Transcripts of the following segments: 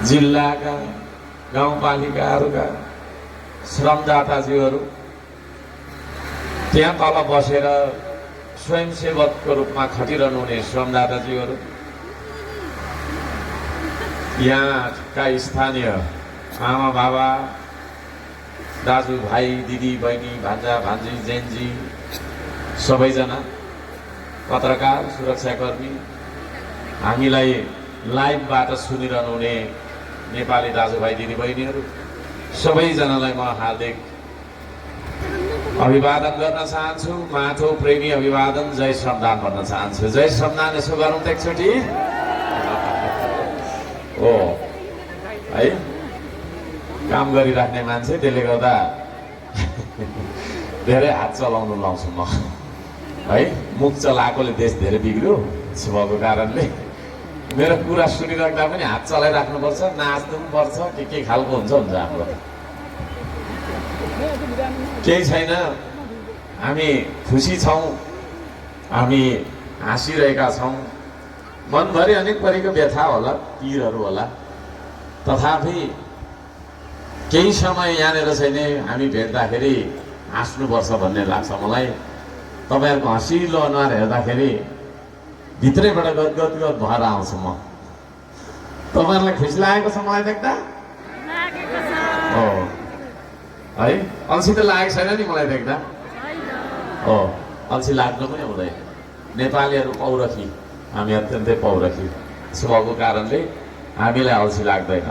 जिल्लाका गाउँपालिकाहरूका श्रमदाताजीहरू त्यहाँ तल बसेर स्वयंसेवकको रूपमा खटिरहनु हुने श्रमदाताजीहरू, यहाँका स्थानीय आमा बाबा, दाजु भाइ, दिदी बहिनी, भान्जा भान्जी, जेन्जी, सबैजना, पत्रकार, सुरक्षाकर्मी, हामीलाई लाइभबाट सुनिरहनु हुने नेपाली दाजुभाइ दिदीबहिनीहरू सबैजनालाई म हार्दिक अभिवादन गर्न चाहन्छु। माथो प्रेमी अभिवादन, जय श्रमदान भन्न चाहन्छु। जय श्रमदान यसो गरौँ त एकचोटि। हो है, काम गरिराख्ने मान्छे, त्यसले गर्दा धेरै हात चलाउनु लाउँछु म है। मुख चलाएकोले देश धेरै बिग्रियो भएको कारणले मेरो कुरा सुनिराख्दा पनि हात चलाइराख्नुपर्छ, नाच्नु पनि पर्छ, के खालको हुन्छ हाम्रो। केही छैन, हामी खुसी छौँ, हामी हाँसिरहेका छौँ। मनभरि अनेक परीको व्यथा होला, पीरहरू होला, तथापि केही समय यहाँनिर छैन हामी भेट्दाखेरि हाँस्नुपर्छ भन्ने लाग्छ मलाई। तपाईँहरूको हँसिलो अनुहार हेर्दाखेरि भित्रैबाट गदगद भएर आउँछु म। तपाईँहरूलाई खुसी लागेको छ मलाई देख्दा? हो है, अल्छी त लागेको छैन नि मलाई देख्दा? हो, अल्छी लाग्नु पनि हुँदैन। नेपालीहरू पौरखी, हामी अत्यन्तै पौरखी स्वभावको कारणले हामीलाई अल्छी लाग्दैन।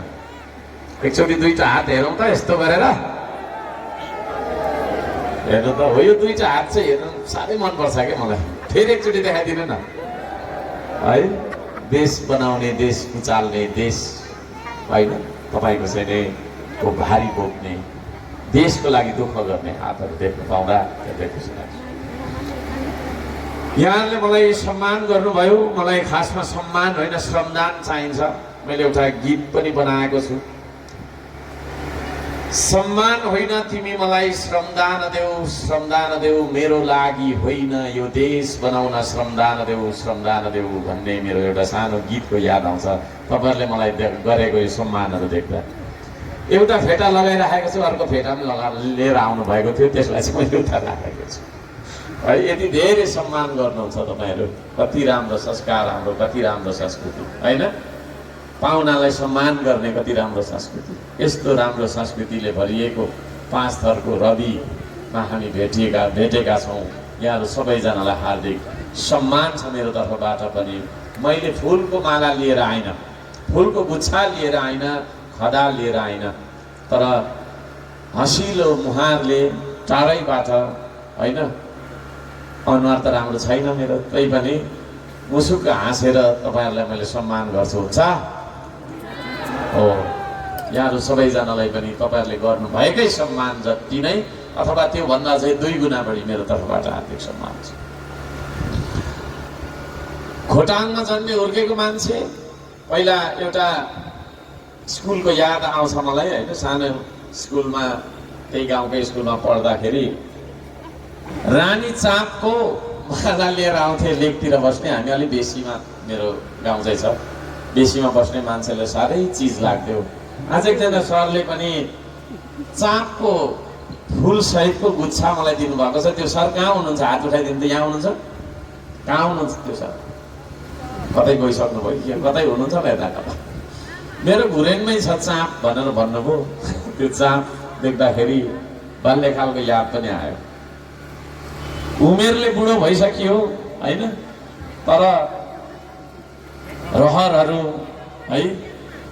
एकचोटि दुईटा हात हेरौँ त यस्तो गरेर। हेर्नु त हो, यो दुईटा हात चाहिँ हेर्नु साह्रै मनपर्छ क्या मलाई। फेरि एकचोटि देखाइदिनु न है। देश बनाउने, देश उचाल्ने, देश होइन तपाईँको चाहिँ को भारी बोक्ने, देशको लागि दुःख गर्ने हातहरू देख्न पाउँदा धेरै खुसी लाग्छ। यहाँले मलाई सम्मान गर्नुभयो। मलाई खासमा सम्मान होइन, श्रमदान चाहिन्छ। मैले एउटा गीत पनि बनाएको छु। सम्मान होइन तिमी मलाई श्रमदान देऊ, श्रमदान देऊ, मेरो लागि होइन यो देश बनाउन श्रमदान देऊ, श्रमदान देऊ भन्ने मेरो एउटा सानो गीतको याद आउँछ तपाईँहरूले मलाई गरेको यो सम्मानहरू देख्दा। एउटा फेटा लगाइराखेको छु, अर्को फेटा पनि लगाएर लिएर आउनु भएको थियो, त्यसलाई चाहिँ मैले उता राखेको छु है। यति धेरै सम्मान गर्नुहुन्छ तपाईँहरू। कति राम्रो संस्कार हाम्रो, कति राम्रो संस्कृति होइन। पाहुनालाई सम्मान गर्ने कति राम्रो संस्कृति। यस्तो राम्रो संस्कृतिले भरिएको पाँच थरको रविमा हामी भेटेका छौँ। यहाँहरू सबैजनालाई हार्दिक सम्मान छ मेरो तर्फबाट पनि। मैले फुलको माला लिएर आइन, फुलको गुच्छा लिएर आइन, खदा लिएर आइन, तर हँसिलो मुहारले टाढैबाट होइन। अनुहार त राम्रो छैन मेरो, तैपनि मुसुक्क हाँसेर तपाईँहरूलाई मैले सम्मान गर्छु। हुन्छ हो, यहाँहरू सबैजनालाई पनि तपाईँहरूले गर्नुभएकै सम्मान जति नै अथवा त्योभन्दा चाहिँ 2 गुणा बढी मेरो तर्फबाट हार्दिक सम्मान छ। खोटाङमा जन्मे हुर्केको मान्छे, पहिला एउटा स्कुलको याद आउँछ मलाई होइन। सानो स्कुलमा, त्यही गाउँकै स्कुलमा पढ्दाखेरि रानी चाँपको माला लिएर आउँथे लेकतिर बस्ने। हामी अलिक बेसीमा, मेरो गाउँ चाहिँ छ, बेसीमा बस्ने मान्छेलाई साह्रै चिज लाग्थ्यो। आज एकजना सरले पनि चाँपको फुल सहितको गुच्छा मलाई दिनुभएको छ। त्यो सर कहाँ हुनुहुन्छ? हात उठाइदिनु त। यहाँ हुनुहुन्छ? कहाँ हुनुहुन्छ त्यो सर? कतै गइसक्नु भयो कि कतै हुनुहुन्छ र यता कता? मेरो घुरेनमै छ चाँप भनेर भन्नुभयो। त्यो चाँप देख्दाखेरि बाल्यकालको याद पनि आयो। उमेरले बुढो भइसकियो होइन, तर रहरहरू है,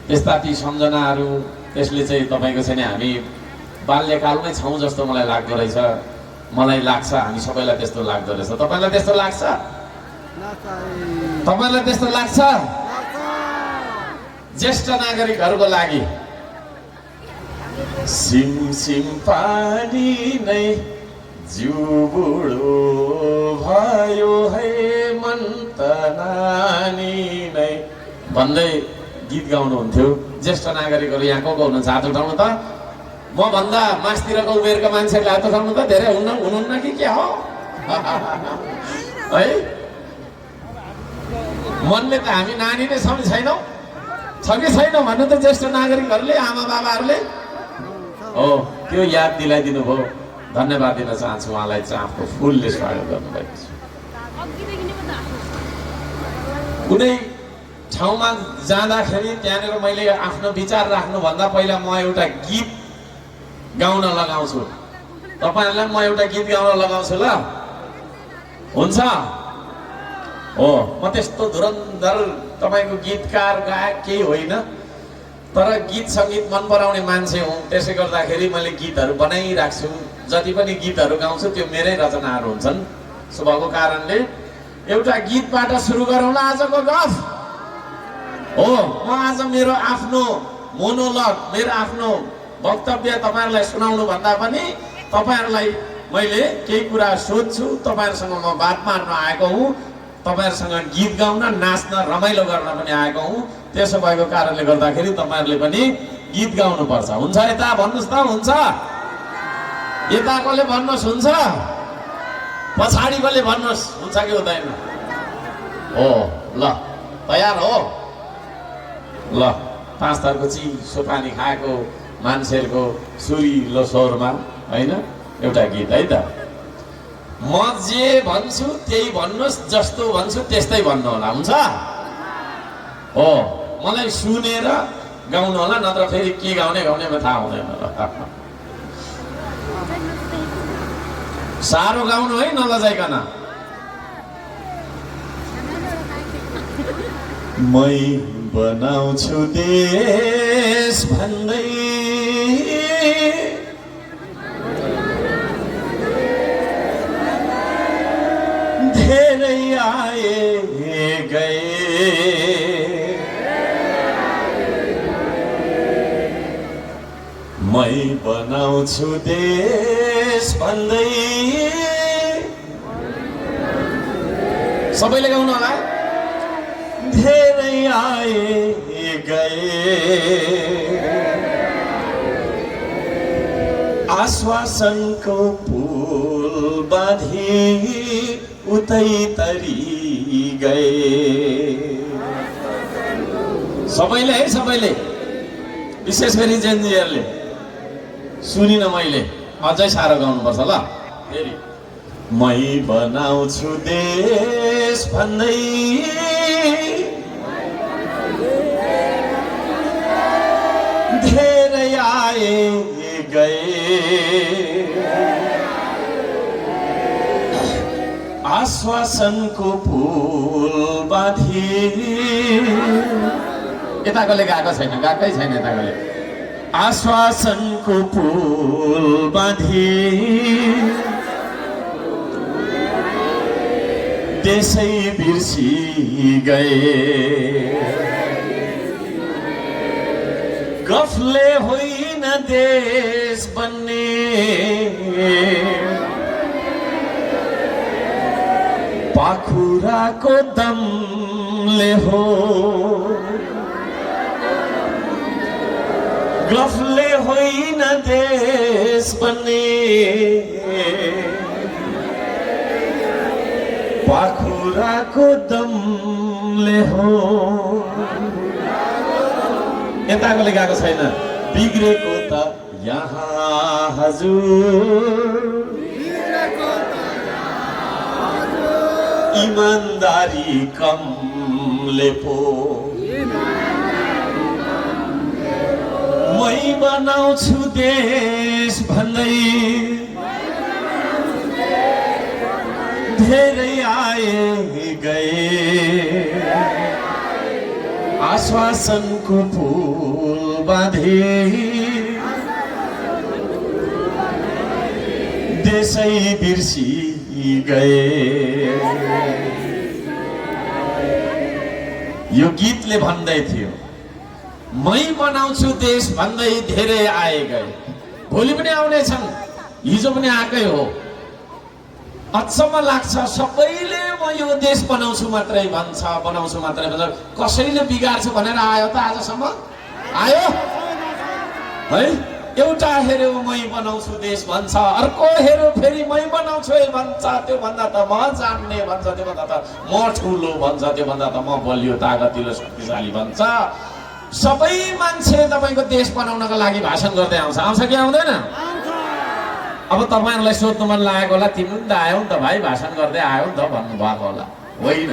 त्यस्ता ती सम्झनाहरू, त्यसले चाहिँ तपाईँको चाहिँ हामी बाल्यकालमै छौँ जस्तो मलाई लाग्दो रहेछ। मलाई लाग्छ हामी सबैलाई त्यस्तो लाग्दो रहेछ। तपाईँलाई त्यस्तो लाग्छ? तपाईँलाई त्यस्तो लाग्छ? ज्येष्ठ नागरिकहरूको लागि सिमसिम पानी नै जिउ बुढो भयो है, मन त नानी नै भन्दै गीत गाउनुहुन्थ्यो। ज्येष्ठ नागरिकहरू यहाँ को हुनुहुन्छ? हात उठाउनु त। म भन्दा मास्तिरको उमेरको मान्छेहरूले हात उठाउनु त। धेरै हुनुहुन्न कि के हो है? मनले त हामी नानी नै छौँ छैनौँ? छ कि छैन भन्नु त ज्येष्ठ नागरिकहरूले, आमा बाबाहरूले। हो, त्यो याद दिलाइदिनु भयो, धन्यवाद दिन चाहन्छु उहाँलाई चाहिँ आफ्नो फुलले स्वागत गर्नुभएको छ। कुनै ठाउँमा जाँदाखेरि त्यहाँनिर मैले आफ्नो विचार राख्नुभन्दा पहिला म एउटा गीत गाउन लगाउँछु। तपाईँहरूलाई म एउटा गीत गाउन लगाउँछु ल, हुन्छ? हो, म त्यस्तो धुरन्धर तपाईँको गीतकार गायक केही होइन, तर गीत सङ्गीत मन पराउने मान्छे हुँ। त्यसै गर्दाखेरि मैले गीतहरू बनाइरहेको छु। जति पनि गीतहरू गाउँछु त्यो मेरै रचनाहरू हुन्छन्। सो भएको कारणले एउटा गीतबाट सुरु गरौँला आजको गफ। हो, म आज मेरो आफ्नो मोनोलग, मेरो आफ्नो वक्तव्य तपाईँहरूलाई सुनाउनु भन्दा पनि तपाईँहरूलाई मैले केही कुरा सोध्छु, तपाईँहरूसँग म बात मार्न आएको हुँ, तपाईँहरूसँग गीत गाउन, नाच्न, रमाइलो गर्न पनि आएको हुँ। त्यसो भएको कारणले गर्दाखेरि तपाईँहरूले पनि गीत गाउनुपर्छ। हुन्छ? यता भन्नुहोस् त, हुन्छ? यताकोले भन्नुहोस् हुन्छ, पछाडिकोले भन्नुहोस् हुन्छ कि हुँदैन? हो, ल तयार हो? ल, 5 थरको चिसो पानी खाएको मान्छेहरूको सुरिलो स्वरमा होइन एउटा गीत है त। म जे भन्छु त्यही भन्नुहोस्, जस्तो भन्छु त्यस्तै भन्नु होला, हुन्छ? हो, मलाई सुनेर गाउनु होला, नत्र फेरि के गाउने गाउनेमा थाहा हुँदैन। साह्रो गाउनु है, नलजाइकन। मै बनाउँछु देश भन्दै धेरै आए गए, मै बनाउँछु देश भन्दै। सबैले गाउनु होला। धेरै आए गए, आश्वासनको पुल बाँधी उतै तरी गए। सबैले है, सबैले, विशेष गरी जेनजीहरूले सुनिन मैले, अझै साह्रो गाउनुपर्छ ल। फेरि मै बनाउँछु देश भन्दै धेरै आए गए, आश्वासनको पुल बाँधी। यताकोले गएको छैन, गएकै छैन यताकोले। आश्वासनको पुल बाँधी देशै बिर्सी गए, गफले होइन देश बन्ने, पाखुराको दमले हो, गफले होइन देश बन्ने, पाखुराको दमले हो। यताकोले गएको छैन। बिग्रेको त यहाँ हजुर, इमानदारी कमले पो, मै बनाउँछु देश भन्दै धेरै आए गए, आश्वासनको पुल बाँधे देशै बिर्सी गए। यो गीतले भन्दै थियो, मै बनाउँछु देश भन्दै धेरै आए गए। भोलि पनि आउनेछन्, हिजो पनि आएकै हो। अचम्म लाग्छ, सबैले म यो देश बनाउँछु मात्रै भन्छ, बनाउँछु मात्रै भन्छ। कसैले बिगार्छु भनेर आयो त आजसम्म? आयो है? एउटा हेऱ्यो मै बनाउँछु देश भन्छ, अर्को हेऱ्यो फेरि मै बनाउँछु भन्छ। त्यो भन्दा त म जान्ने भन्छ, त्यो भन्दा त म ठुलो भन्छ, त्यो भन्दा त म बलियो तागतिलो शक्तिशाली भन्छ। सबै मान्छे तपाईँको देश बनाउनको लागि भाषण गर्दै आउँछ कि आउँदैन? अब तपाईँहरूलाई सोध्नु मन लागेको होला, तिमी पनि त आयौ नि त भाइ, भाषण गर्दै आयौ नि त भन्नुभएको होला। होइन,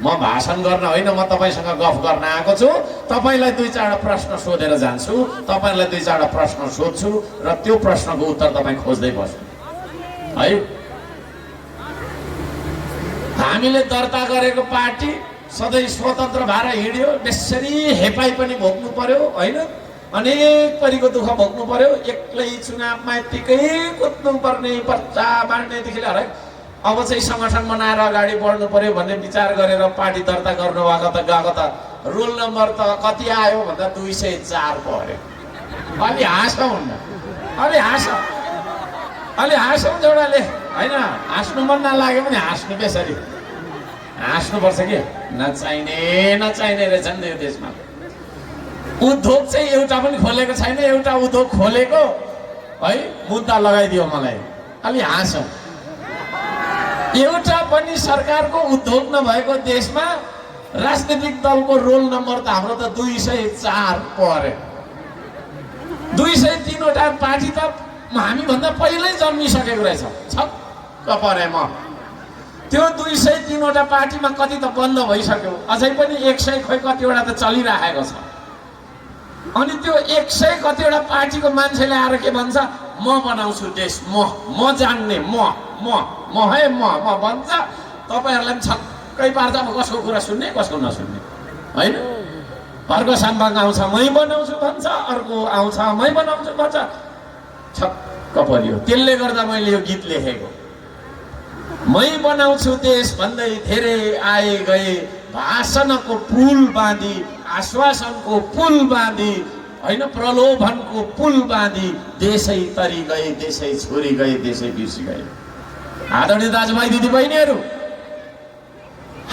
म भाषण गर्न होइन, म तपाईँसँग गफ गर्न आएको छु। तपाईँलाई दुई चारवटा प्रश्न सोधेर जान्छु, तपाईँलाई दुई चारवटा प्रश्न सोध्छु र त्यो प्रश्नको उत्तर तपाईँ खोज्दै बस्नु है। हामीले दर्ता गरेको पार्टी सधैँ स्वतन्त्र भएर हिँड्यो, बेसरी हेपाई पनि भोग्नु पर्यो होइन, अनेक परीको दुःख भोग्नु पर्यो, एक्लै चुनावमा यत्तिकै कुद्नु पर्ने, पर्चा बाँड्नेदेखि लिएर अब चाहिँ सङ्गठन बनाएर अगाडि बढ्नु पर्यो भन्ने विचार गरेर पार्टी दर्ता गर्नुभएको त गएको त रोल नम्बर त कति आयो भन्दा 204 पर्यो। अलि हाँसौँ न, अलि हाँसौँ जोडाले होइन, हाँस्नु मन नलाग्यो भने हाँस्नु बेसरी हाँस्नुपर्छ कि। नचाहिने रहेछ नि यो देशमा। उद्योग चाहिँ एउटा पनि खोलेको छैन, एउटा उद्योग खोलेको है मुद्दा लगाइदियो मलाई। अलि हाँसौँ। एउटा पनि सरकारको उद्योग नभएको देशमा राजनीतिक दलको रोल नम्बर त हाम्रो त 204 पर्यो। 203वटा पार्टी त हामीभन्दा पहिल्यै जन्मिसकेको रहेछ। छक्क परे म। त्यो 203वटा पार्टीमा कति त बन्द भइसक्यो, अझै पनि 100 खोइ कतिवटा त चलिरहेको छ। अनि त्यो 100 कतिवटा पार्टीको मान्छेले आएर के भन्छ, म बनाउँछु देश, म जान्ने, म भन्छ। तपाईँहरूलाई पनि छक्कै पार्छ। अब कसको कुरा सुन्ने कसको नसुन्ने होइन। अर्को साम्बाङ आउँछ मै बनाउँछु भन्छ, अर्को आउँछ मै बनाउँछु भन्छ। छक्क परियो। त्यसले गर्दा मैले यो गीत लेखेको। मै बनाउँछु देश भन्दै धेरै आए गए, भाषणको पुल बाँधी, आश्वासनको पुल बाँधी होइन, प्रलोभनको पुल बाँधी, देशै तरी गए, देशै छोरी गए, देशै बिर्सी गए। आदरणीय दाजुभाइ दिदीबहिनीहरू,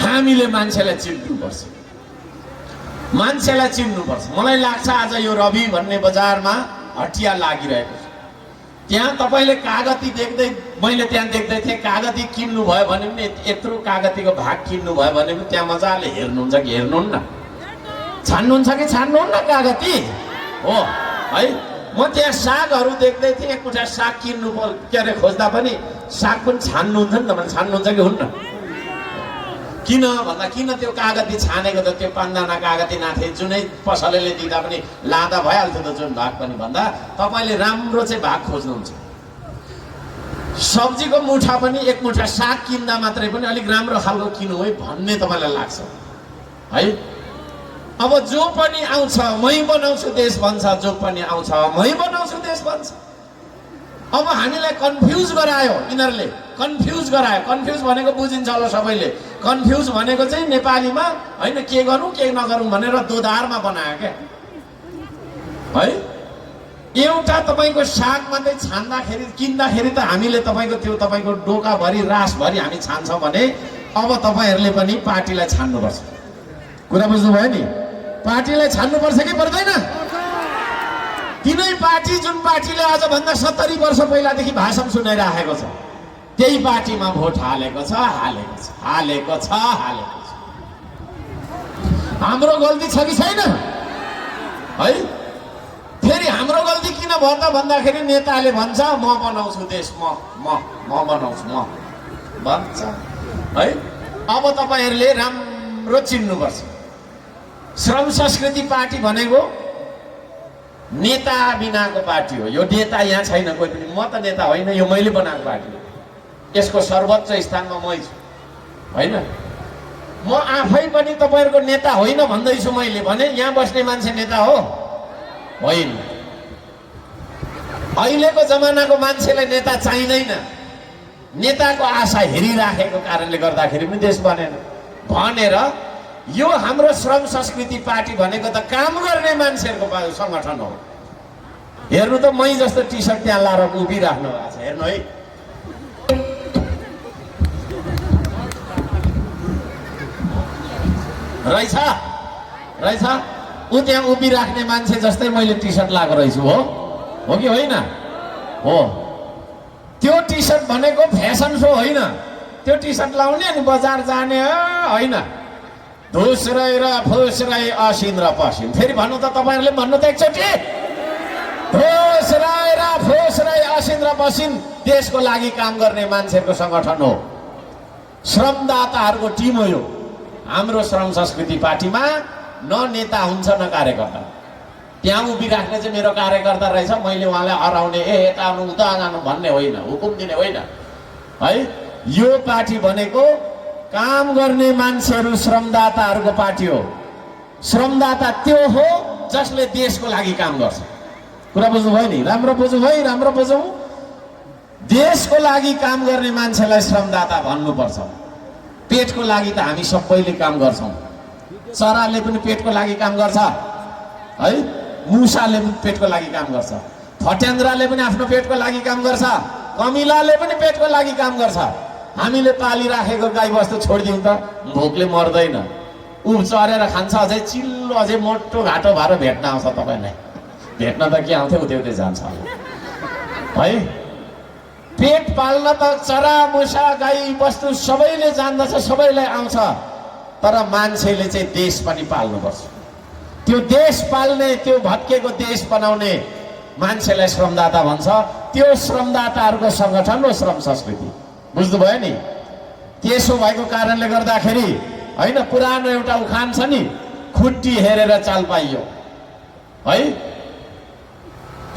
हामीले मान्छेलाई चिन्नुपर्छ, मान्छेलाई चिन्नुपर्छ। मलाई लाग्छ आज यो रवि भन्ने बजारमा हटिया लागिरहेको छ। त्यहाँ तपाईँले कागती देख्दै, मैले त्यहाँ देख्दै थिएँ, कागती किन्नु भयो भने पनि यत्रो कागतीको भाग किन्नु भयो भने पनि त्यहाँ मजाले हेर्नुहुन्छ कि हेर्नुहुन्न, छान्नुहुन्छ कि छान्नुहुन्न कागती हो है। म त्यहाँ सागहरू देख्दै थिएँ, एक मुठा साग किन्नु के अरे खोज्दा पनि साग पनि छान्नुहुन्छ नि त, भने छान्नुहुन्छ कि हुन्न? किन भन्दा किन त्यो कागती छानेको त त्यो 5 दाना कागती नाथे, जुनै पसलेले दिँदा पनि लाँदा भइहाल्थ्यो त जुन भाग पनि भन्दा। तपाईँले राम्रो चाहिँ भाग खोज्नुहुन्छ। सब्जीको मुठा पनि एक मुठा साग किन्दा मात्रै पनि अलिक राम्रो खालको किन्नु है भन्ने तपाईँलाई लाग्छ है। अब जो पनि आउँछ मै बनाउँछु देश भन्छ, जो पनि आउँछ मै बनाउँछु देश भन्छ। अब हामीलाई कन्फ्युज गरायो यिनीहरूले, कन्फ्युज गरायो। कन्फ्युज भनेको बुझिन्छ होला सबैले। कन्फ्युज भनेको चाहिँ नेपालीमा होइन के गरौँ के नगरौँ भनेर दोधारमा बनायो क्या है। एउटा तपाईँको साग मात्रै छान्दाखेरि किन्दाखेरि त हामीले तपाईँको त्यो तपाईँको डोकाभरि रासभरि हामी छान्छौँ भने अब तपाईँहरूले पनि पार्टीलाई छान्नुपर्छ। कुरा बुझ्नुभयो नि? पार्टीलाई छान्नुपर्छ कि पर्दैन? तिनै पार्टी जुन पार्टीले आजभन्दा 70 वर्ष पहिलादेखि भाषण सुनाइराखेको छ, त्यही पार्टीमा भोट हालेको छ। हाम्रो गल्ती छ कि छैन है? फेरि हाम्रो गल्ती किन भयो त भन्दाखेरि नेताले भन्छ म बनाउँछु देश, म बनाउँछु म भन्छ है। अब तपाईँहरूले राम्रो चिन्नुपर्छ। श्रम संस्कृति पार्टी भनेको नेता बिनाको पार्टी हो। यो नेता यहाँ छैन कोही पनि। म त नेता होइन, यो मैले बनाएको पार्टी हो। यसको सर्वोच्च स्थानमा मै छु होइन। म आफै पनि तपाईँहरूको नेता होइन भन्दैछु मैले भने यहाँ बस्ने मान्छे नेता हो होइन। अहिलेको जमानाको मान्छेलाई नेता चाहिँदैन। नेताको आशा हेरिराखेको कारणले गर्दाखेरि पनि देश बनेन भनेर यो हाम्रो श्रम संस्कृति पार्टी भनेको त काम गर्ने मान्छेहरूको सङ्गठन हो। हेर्नु त मै जस्तो टी सर्ट त्यहाँ लाएर उभिराख्नु भएको छ, हेर्नु है। रहेछ ऊ त्यहाँ उभिराख्ने मान्छे जस्तै मैले टी सर्ट लगाएको रहेछु हो कि होइन? हो। त्यो टी सर्ट भनेको फेसन सो होइन। त्यो टी सर्ट लाउने अनि बजार जाने होइन। धुस्रै र फुस्रै असिन र पसिन। फेरि भन्नु त तपाईँहरूले भन्नु त एकचोटि। धुस्रै र फुस्रै असिन र पसिन देशको लागि काम गर्ने मान्छेहरूको सङ्गठन हो, श्रमदाताहरूको टिम हो यो। हाम्रो श्रम संस्कृति पार्टीमा न नेता हुन्छ न कार्यकर्ता। त्यहाँ उभिराख्ने चाहिँ मेरो कार्यकर्ता रहेछ, मैले उहाँलाई हराउने यता आउनु उता जानु भन्ने होइन, हुकुम दिने होइन है। यो पार्टी भनेको काम गर्ने मान्छेहरू श्रमदाताहरूको पार्टी हो। श्रमदाता त्यो हो जसले देशको लागि काम गर्छ। कुरा बुझ्नुभयो नि? राम्रो बुझ्नु है, राम्रो बुझौँ। देशको लागि काम गर्ने मान्छेलाई श्रमदाता भन्नुपर्छ। पेटको लागि त हामी सबैले काम गर्छौँ। चराले पनि पेटको लागि काम गर्छ है, मुसाले पनि पेटको लागि काम गर्छ, फट्यान्द्राले पनि आफ्नो पेटको लागि काम गर्छ, कमिलाले पनि पेटको लागि काम गर्छ। हामीले पालिराखेको गाईबस्तु छोडिदिउँ त भोकले मर्दैन, ऊ चरेर खान्छ, अझै चिल्लो अझै मोटो घाटो भएर भेट्न आउँछ। तपाईँलाई भेट्न त के आउँथ्यो, उतै उतै जान्छ है। पेट पाल्न त चरा मुसा गाई बस्तु सबैले जान्दछ, सबैलाई आउँछ। तर मान्छेले चाहिँ देश पनि पाल्नुपर्छ। त्यो देश पाल्ने, त्यो भत्केको देश बनाउने मान्छेलाई श्रमदाता भन्छ। त्यो श्रमदाताहरूको सङ्गठन हो श्रम संस्कृति। बुझ्नुभयो नि? त्यसो भएको कारणले गर्दाखेरि होइन, पुरानो एउटा उखान छ नि, खुट्टी हेरेर चाल पाइयो है।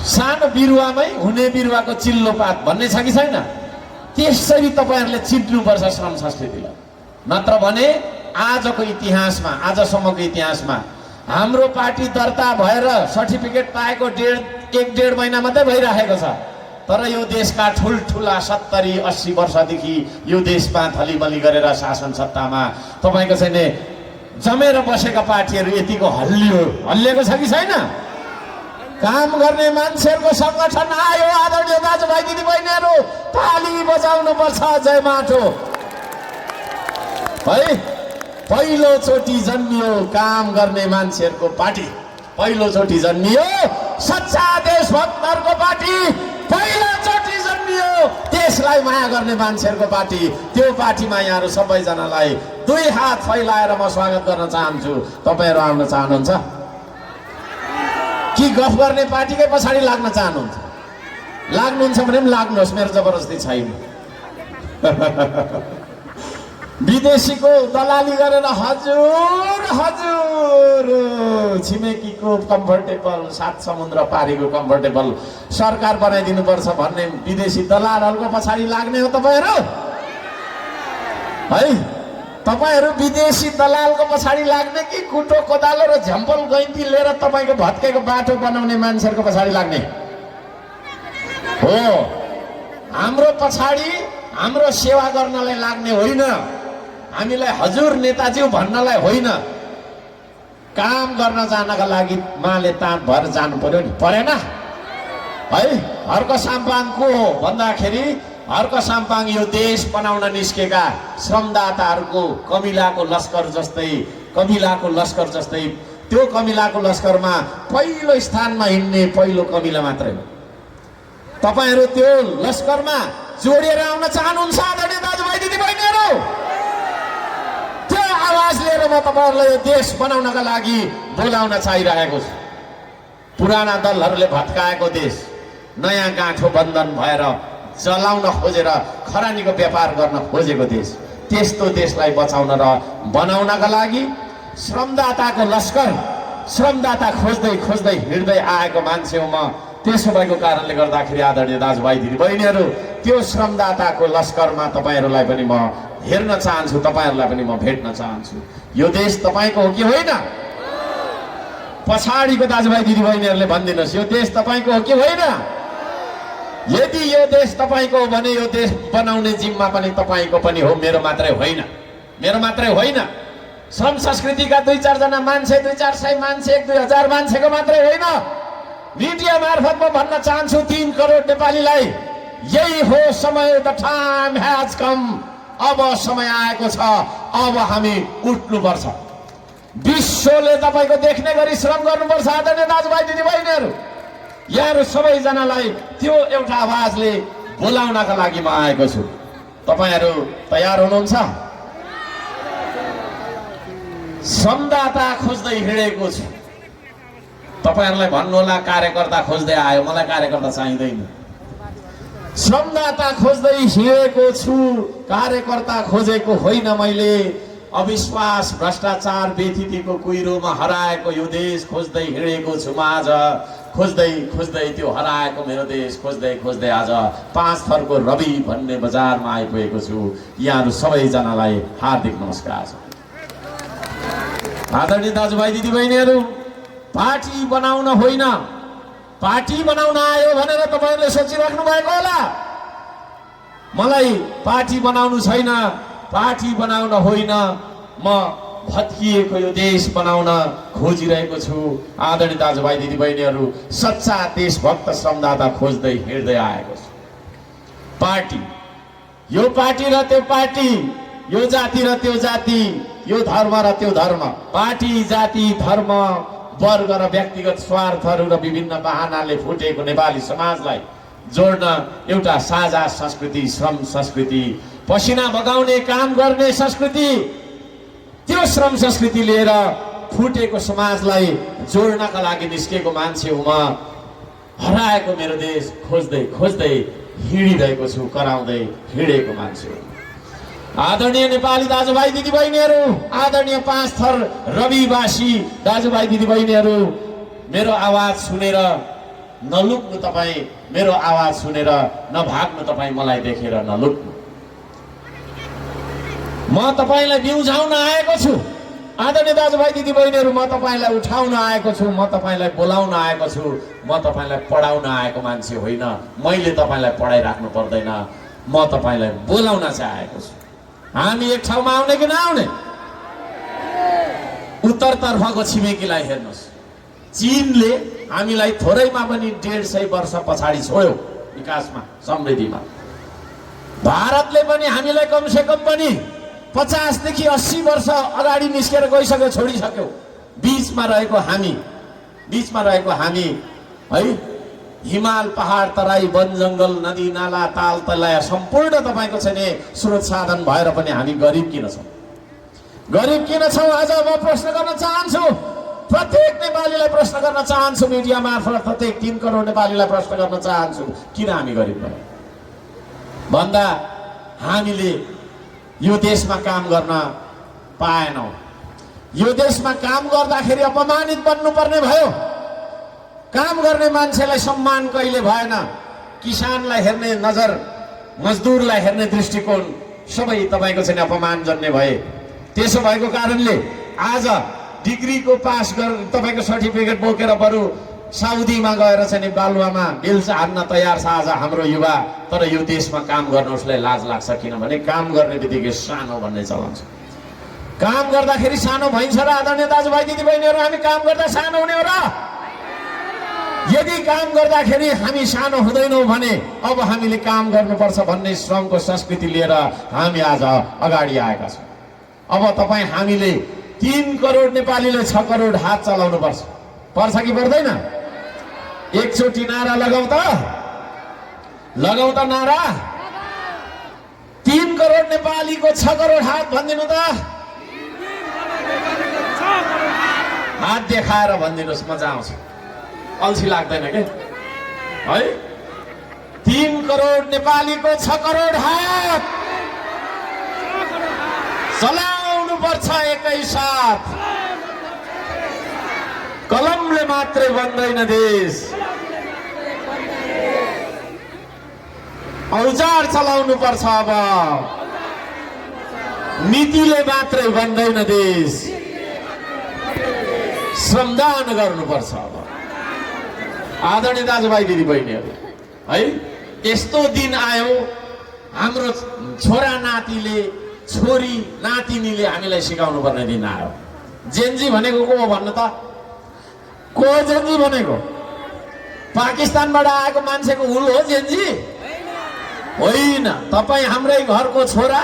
सानो बिरुवामै हुने बिरुवाको चिल्लो पात भन्ने छ कि छैन? त्यसरी तपाईँहरूले चिन्नुपर्छ श्रम संस्कृतिलाई। नत्र भने आजको इतिहासमा, आजसम्मको इतिहासमा हाम्रो पार्टी दर्ता भएर सर्टिफिकेट पाएको 1.5 महिना मात्रै भइराखेको छ। तर यो देशका ठुल्ठुला 70-80 वर्षदेखि यो देशमा थलीमली गरेर शासन सत्तामा तपाईँको चाहिँ जमेर बसेका पार्टीहरू यतिको हल्लिएको छ कि छैन? काम गर्ने मान्छेहरूको सङ्गठन आयो। आदरणीय दाजुभाइ दिदीबहिनीहरू, ताली बजाउनु पर्छ। जय माटो है। पहिलोचोटि जन्मियो काम गर्ने मान्छेहरूको पार्टी, पहिलोचोटि जन्मियो सच्चा देशभक्तहरूको पार्टी, पहिलोचोटि जन्मियो देशलाई माया गर्ने मान्छेहरूको पार्टी। त्यो पार्टीमा यहाँहरू सबैजनालाई 2 हात फैलाएर म स्वागत गर्न चाहन्छु। तपाईँहरू आउन चाहनुहुन्छ कि गफ गर्ने पार्टीकै पछाडि लाग्न चाहनुहुन्छ? लाग्नुहुन्छ भने पनि लाग्नुहोस्, मेरो जबरजस्ती छैन। विदेशीको दलाली गरेर हजुर हजुर छिमेकीको कम्फर्टेबल, 7 समुद्र पारीको कम्फर्टेबल सरकार बनाइदिनुपर्छ भन्ने विदेशी दलालहरूको पछाडि लाग्ने हो तपाईँहरू है। तपाईँहरू विदेशी दलालको पछाडि लाग्ने कि कुटो कोदालो र झम्पल गैँती लिएर तपाईँको भत्केको बाटो बनाउने मान्छेहरूको पछाडि लाग्ने हो? हाम्रो पछाडि हाम्रो सेवा गर्नलाई लाग्ने होइन, हामीलाई हजुर नेताजी भन्नलाई होइन। काम गर्न जानका लागि माले ताँत भएर जानु पर्यो नि, परेन है? हर्क साम्पाङ को हो भन्दाखेरि हर्क साम्पाङ यो देश बनाउन निस्केका श्रमदाताहरूको कमिलाको लस्कर जस्तै, कमिलाको लस्कर जस्तै। त्यो कमिलाको लस्करमा पहिलो स्थानमा हिँड्ने पहिलो कमिला मात्रै हो। तपाईँहरू त्यो लस्करमा जोडिएर आउन चाहनुहुन्छ आदरणीय दाजुभाइ दिदीबहिनीहरू? त्यो आवाज लिएर म तपाईँहरूलाई यो देश बनाउनका लागि बोलाउन चाहिरहेको छु। पुराना दलहरूले भत्काएको देश नयाँ गाँठो बन्धन भएर जलाउन खोजेर खरानीको व्यापार गर्न खोजेको देश, त्यस्तो देशलाई बचाउन र बनाउनका लागि श्रमदाताको लस्कर, श्रमदाता खोज्दै खोज्दै हिँड्दै आएको मान्छे हो म। त्यसो भएको कारणले गर्दाखेरि आदरणीय दाजुभाइ दिदीबहिनीहरू, त्यो श्रमदाताको लस्करमा तपाईँहरूलाई पनि म हेर्न चाहन्छु, तपाईँहरूलाई पनि म भेट्न चाहन्छु। यो देश तपाईँको हो कि होइन? पछाडिको दाजुभाइ दिदीबहिनीहरूले भनिदिनुहोस्, यो देश तपाईँको हो कि होइन? यदि यो देश तपाईँको हो भने यो देश बनाउने जिम्मा पनि तपाईँको पनि हो, मेरो मात्रै होइन, मेरो मात्रै होइन। श्रम संस्कृतिका 2-4 जना मान्छे, 200-400 मान्छे, 1-2 हजार मान्छेको मात्रै होइन। मिडिया मार्फत म भन्न चाहन्छु 3 करोड नेपालीलाई, यही हो समय। The time has come. अब समय आएको छ, अब हामी उठ्नुपर्छ। विश्वले तपाईँको देख्ने गरी श्रम गर्नुपर्छ आदरणीय दाजुभाइ दिदीबहिनीहरू। यहाँहरू सबैजनालाई त्यो एउटा आवाजले बोलाउनका लागि म आएको छु। तपाईँहरू तयार हुनुहुन्छ? श्रमदाता खोज्दै हिँडेको छु। तपाईहरुलाई भन्नु होला कार्यकर्ता खोज्दै आयो, मलाई कार्यकर्ता चाहिँदैन। श्रमदाता खोज्दै हिँडेको छु, कार्यकर्ता खोजेको होइन मैले। अविश्वास भ्रष्टाचार बेथितिको कुहिरोमा हराएको यो देश खोज्दै हिँडेको छु म आज। खोज्दै खोज्दै त्यो हराएको मेरो देश खोज्दै खोज्दै आज 5 थरको रवि भन्ने बजारमा आइपुगेको छु। यहाँहरु सबैजनालाई हार्दिक नमस्कार छ। आदरणीय दाजुभाइ दिदीबहिनीहरु, पार्टी बनाउन होइन, पार्टी बनाउन आयो भनेर तपाईहरुले सोचिराख्नु भएको होला। मलाई पार्टी बनाउनु छैन, पार्टी बनाउन होइन, म भत्किएको यो देश बनाउन खोजिरहेको छु। आदरणीय दाजुभाइ दिदीबहिनीहरु, सच्चा देशभक्त श्रमदाता खोज्दै हिँड्दै आएको छु। पार्टी, यो पार्टी र त्यो पार्टी, यो जाति र त्यो जाति, यो धर्म र त्यो धर्म, पार्टी जाति धर्म वर्ग र व्यक्तिगत स्वार्थहरू र विभिन्न बहानाले फुटेको नेपाली समाजलाई जोड्न एउटा साझा संस्कृति, श्रम संस्कृति, पसिना बगाउने काम गर्ने संस्कृति, त्यो श्रम संस्कृति लिएर फुटेको समाजलाई जोड्नका लागि निस्केको मान्छे हुँ म। हराएको मेरो देश खोज्दै खोज्दै हिँडिरहेको छु, कराउँदै हिँडेको मान्छे हुँ। आदरणीय नेपाली दाजुभाइ दिदीबहिनीहरु, आदरणीय 5 थर रविवासी दाजुभाइ दिदीबहिनीहरु, मेरो आवाज सुनेर नलुक्नु तपाई, मेरो आवाज सुनेर नभाग्नु तपाई, मलाई देखेर नलुक्नु। म तपाईलाई बिउझाउन आएको छु। आदरणीय दाजुभाइ दिदीबहिनीहरु, म तपाईलाई उठाउन आएको छु, म तपाईलाई बोलाउन आएको छु, म तपाईलाई पढाउन आएको मान्छे होइन। मैले तपाईलाई पढाइराख्नु पर्दैन, म तपाईलाई बोलाउन चाहिँ आएको छु। हामी एक ठाउँमा आउने कि नआउने? उत्तरतर्फको छिमेकीलाई हेर्नुस्, चीनले हामीलाई थोरैमा पनि 150 वर्ष पछाडि छोड्यो विकासमा, समृद्धिमा। भारतले पनि हामीलाई कमसे कम पनि 50 देखि 80 वर्ष अगाडि निस्केर गइसक्यो, छोडिसक्यो। बीचमा रहेको हामी है, हिमाल पहाड तराई वन जंगल नदी नाला ताल तलाया सम्पूर्ण तपाईको छैन स्रोत साधन भएर पनि हामी गरिब किन छौं? गरिब किन छौं? आज म प्रश्न गर्न चाहन्छु, प्रत्येक नेपालीलाई प्रश्न गर्न चाहन्छु, मिडिया मार्फत प्रत्येक 3 करोड नेपालीलाई प्रश्न गर्न चाहन्छु, किन हामी गरिब भयौं? भन्दा हामीले यो देशमा काम गर्न पाएनौं। यो देशमा काम गर्दाखेरि अपमानित बन्नुपर्ने भयो। काम गर्ने मान्छेलाई सम्मान कहिले भएन। किसानलाई हेर्ने नजर, मजदुरलाई हेर्ने दृष्टिकोण सबै तपाईको चाहिँ अपमानजन्य भए। त्यसो भएको कारणले आज डिग्रीको पास गर तपाईको सर्टिफिकेट बोकेर बरु साउदीमा गएर चाहिँ बालुवामा बिल्स हान्न तयार छ आज हाम्रो युवा। तर यो देशमा काम गर्न उसलाई लाज लाग्छ, किनभने काम गर्ने बित्तिकै सानो भन्ने चलन छ। काम गर्दाखेरि सानो भइन्छ र आदरणीय दाजुभाइ दिदीबहिनीहरु, हामी काम गर्दा सानो हुने हो र? यदि काम गर्दाखेरि हामी सानो हुँदैनौं भने अब हामीले काम गर्नुपर्छ भन्ने श्रमको संस्कृति लिएर हामी आज अगाडि आएका छौं। अब तपाई हामीले 3 करोड नेपालीले 6 करोड हात चलाउनु पर्छ कि पर्दैन? एकचोटी नारा लगाऊ त नारा। 3 करोड नेपालीको 6 करोड हात भनिदिनु त। हात देखाएर भनिदिनुस्, मजा आउँछ, अल्छी लाग्दैन के है? 3 करोड नेपालीको 6 करोड हात चलाउनु पर्छ एकैसाथ। कलमले मात्रै बन्दैन देश, औजार चलाउनु पर्छ। अब नीतिले मात्रै बन्दैन देश, श्रमदान गर्नुपर्छ। अब आदरणीय दाजुभाइ दिदीबहिनीहरु है, यस्तो दिन आयो हाम्रो छोरा नातिले, छोरी नातिनीले हामीलाई सिकाउनु पर्ने दिन आयो। जेन्जी भनेको को हो भन्नु त? को जेन्जी भनेको? पाकिस्तानबाट आएको मान्छेको हुल हो जेन्जी? होइन। तपाई हाम्रै घरको छोरा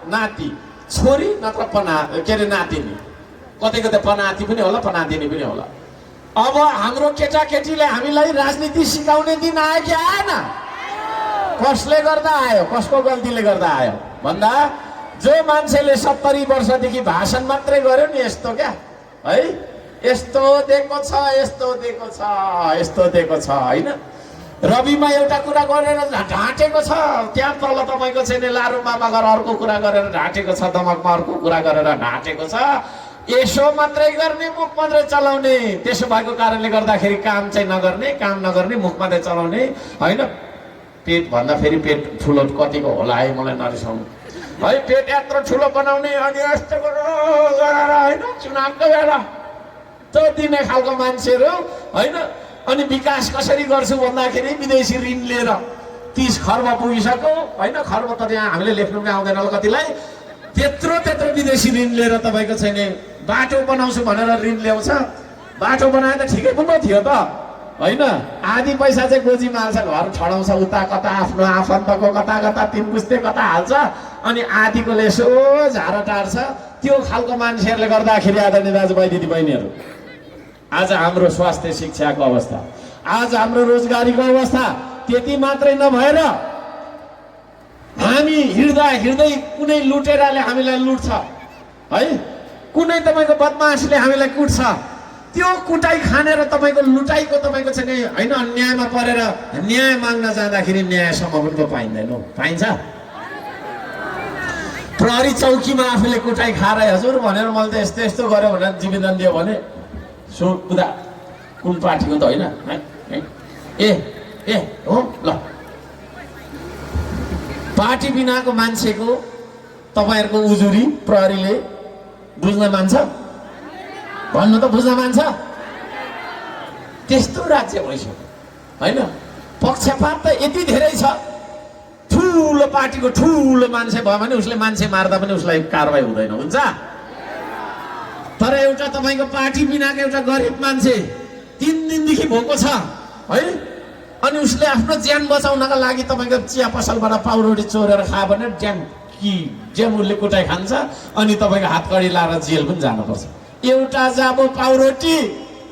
नाति, छोरी नत्र नातिनी, कतैको त पनाति पनि होला, पनातिनी पनि होला। अब हाम्रो केटाकेटीले हामीलाई राजनीति सिकाउने दिन आयो कि आएन? कसले गर्दा आयो? कसको गल्तीले गर्दा आयो भन्दा जो मान्छेले 70 वर्षदेखि भाषण मात्रै गर्यो नि यस्तो क्या है, यस्तो दिएको छ यस्तो दिएको छ यस्तो दिएको छ होइन। रविमा एउटा कुरा गरेर ढाँटेको छ, त्यहाँ तल तपाईँको चाहिँ लारुमामा गएर अर्को कुरा गरेर ढाँटेको छ, दमकमा अर्को कुरा गरेर ढाँटेको छ। यसो मात्रै गर्ने, मुख मात्रै चलाउने, त्यसो भएको कारणले गर्दाखेरि काम चाहिँ नगर्ने, काम नगर्ने, मुख मात्रै चलाउने होइन। पेट भन्दा फेरि पेट ठुलो कतिको होला है मलाई नरिसाउनु है, पेट यत्रो ठुलो बनाउने अनि यस्तो गरेर होइन चुनावको बेला त्यो दिने खालको मान्छेहरू होइन। अनि विकास कसरी गर्छु भन्दाखेरि विदेशी ऋण लिएर 30 खर्ब पुगिसक्यो होइन। खर्ब त यहाँ हामीले लेख्नु पनि आउँदैन होला कतिलाई, त्यत्रो विदेशी ऋण लिएर तपाईँको छैन बाटो बनाउँछु भनेर ऋण ल्याउँछ। बाटो बनाए त ठिकै पो थियो त होइन। आधी पैसा चाहिँ गोजीमा हाल्छ, घर छडाउँछ उता कता, आफ्नो आफन्तको कता कता, 3 पुस्ते कता हाल्छ, अनि आधीकोले यसो झारा टार्छ। त्यो खालको मान्छेहरूले गर्दाखेरि आदरणीय दाजुभाइ दिदीबहिनीहरू, आज हाम्रो स्वास्थ्य शिक्षाको अवस्था, आज हाम्रो रोजगारीको अवस्था त्यति मात्रै नभएर हामी हिँड्दा हिँड्दै कुनै लुटेराले हामीलाई लुट्छ है, कुनै तपाईँको बदमासले हामीलाई कुट्छ। त्यो कुटाइ खानेर तपाईँको लुटाइको तपाईँको चाहिँ होइन अन्यायमा परेर न्याय माग्न जाँदाखेरि न्यायसम्म पनि त पाइँदैन। पाइन्छ? प्रहरी चौकीमा आफूले कुटाइ खाएर हजुर भनेर मैले त यस्तो यस्तो गर्यो भनेर जीविदान दियो भने सोध्दा कुन पार्टीको त होइन ए ए हो ल। पार्टी बिनाको मान्छेको तपाईँहरूको उजुरी प्रहरीले बुझ्न मान्छ? भन्नु त बुझ्न मान्छ? त्यस्तो राज्य भइसक्यो होइन। पक्षपात त यति धेरै छ, ठुलो पार्टीको ठुलो मान्छे भयो भने उसले मान्छे मार्दा पनि उसलाई कारवाही हुँदैन, हुन्छ। तर एउटा तपाईँको पार्टी बिनाको एउटा गरिब मान्छे 3 दिनदेखि भोको छ है, अनि उसले आफ्नो ज्यान बचाउनका लागि तपाईँको चिया पसलबाट पाउरोटी चोरेर खायो भने ज्यान उसले कुटाइ खान्छ, अनि तपाईँको हातकडी लाएर जेल पनि जानुपर्छ। एउटा जाबो पाउरोटी,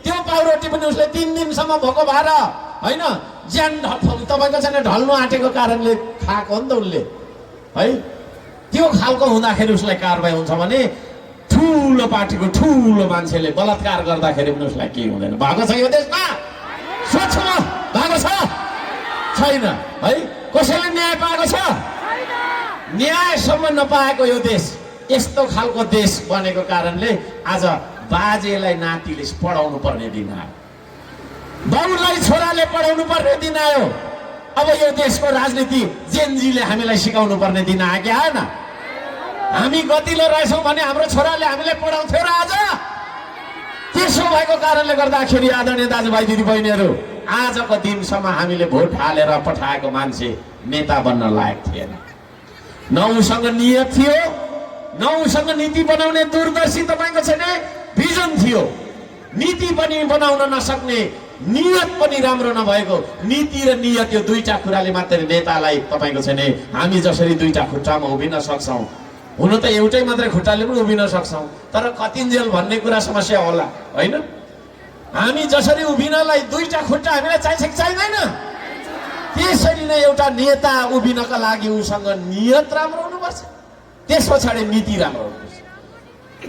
त्यो पाउरोटी पनि उसले 3 दिनसम्म भोको भएर होइन ज्यान तपाईँको चाहिँ ढल्नु आँटेको कारणले खाएको हो नि त उसले है। त्यो खालको हुँदाखेरि उसलाई कारवाही हुन्छ भने ठुलो पार्टीको ठुलो मान्छेले बलात्कार गर्दाखेरि पनि उसलाई केही हुँदैन। भएको छ यो देशमा? सोच्नु भएको छ? छैन है। कसैले न्याय पाएको छ? न्यायसम्म नपाएको यो देश, यस्तो खालको देश बनेको कारणले आज बाजेलाई नातिले पढाउनु पर्ने दिन आयो, बाउलाई छोराले पढाउनु पर्ने दिन आयो। अब यो देशको राजनीति जेनजीले हामीलाई सिकाउनु पर्ने दिन आयो कि आएन? हामी गतिलो रहेछौँ भने हाम्रो छोराले हामीलाई पढाउँथ्यो र आज? त्यसो भएको कारणले गर्दाखेरि आदरणीय दाजुभाइ दिदीबहिनीहरू, आजको दिनसम्म हामीले भोट हालेर पठाएको मान्छे नेता बन्न लायक थिएन। न उसँग नियत थियो, न उसँग नीति बनाउने दूरदर्शी तपाईँको छैन भिजन थियो। नीति पनि बनाउन नसक्ने, नियत पनि राम्रो नभएको, नीति र नियत यो दुईटा कुराले मात्रै नेतालाई तपाईँको छैन हामी जसरी दुईटा खुट्टामा उभिन सक्छौँ, हुन त एउटै मात्रै खुट्टाले पनि उभिन सक्छौँ, तर कतिन्जेल भन्ने कुरा समस्या होला होइन। हामी जसरी उभिनलाई दुईटा खुट्टा हामीलाई चाहिन्छ कि चाहिँदैन? त्यसरी नै एउटा नेता उभिनका लागि उसँग नियत राम्रो हुनुपर्छ, त्यस पछाडि नीति राम्रो हुनुपर्छ।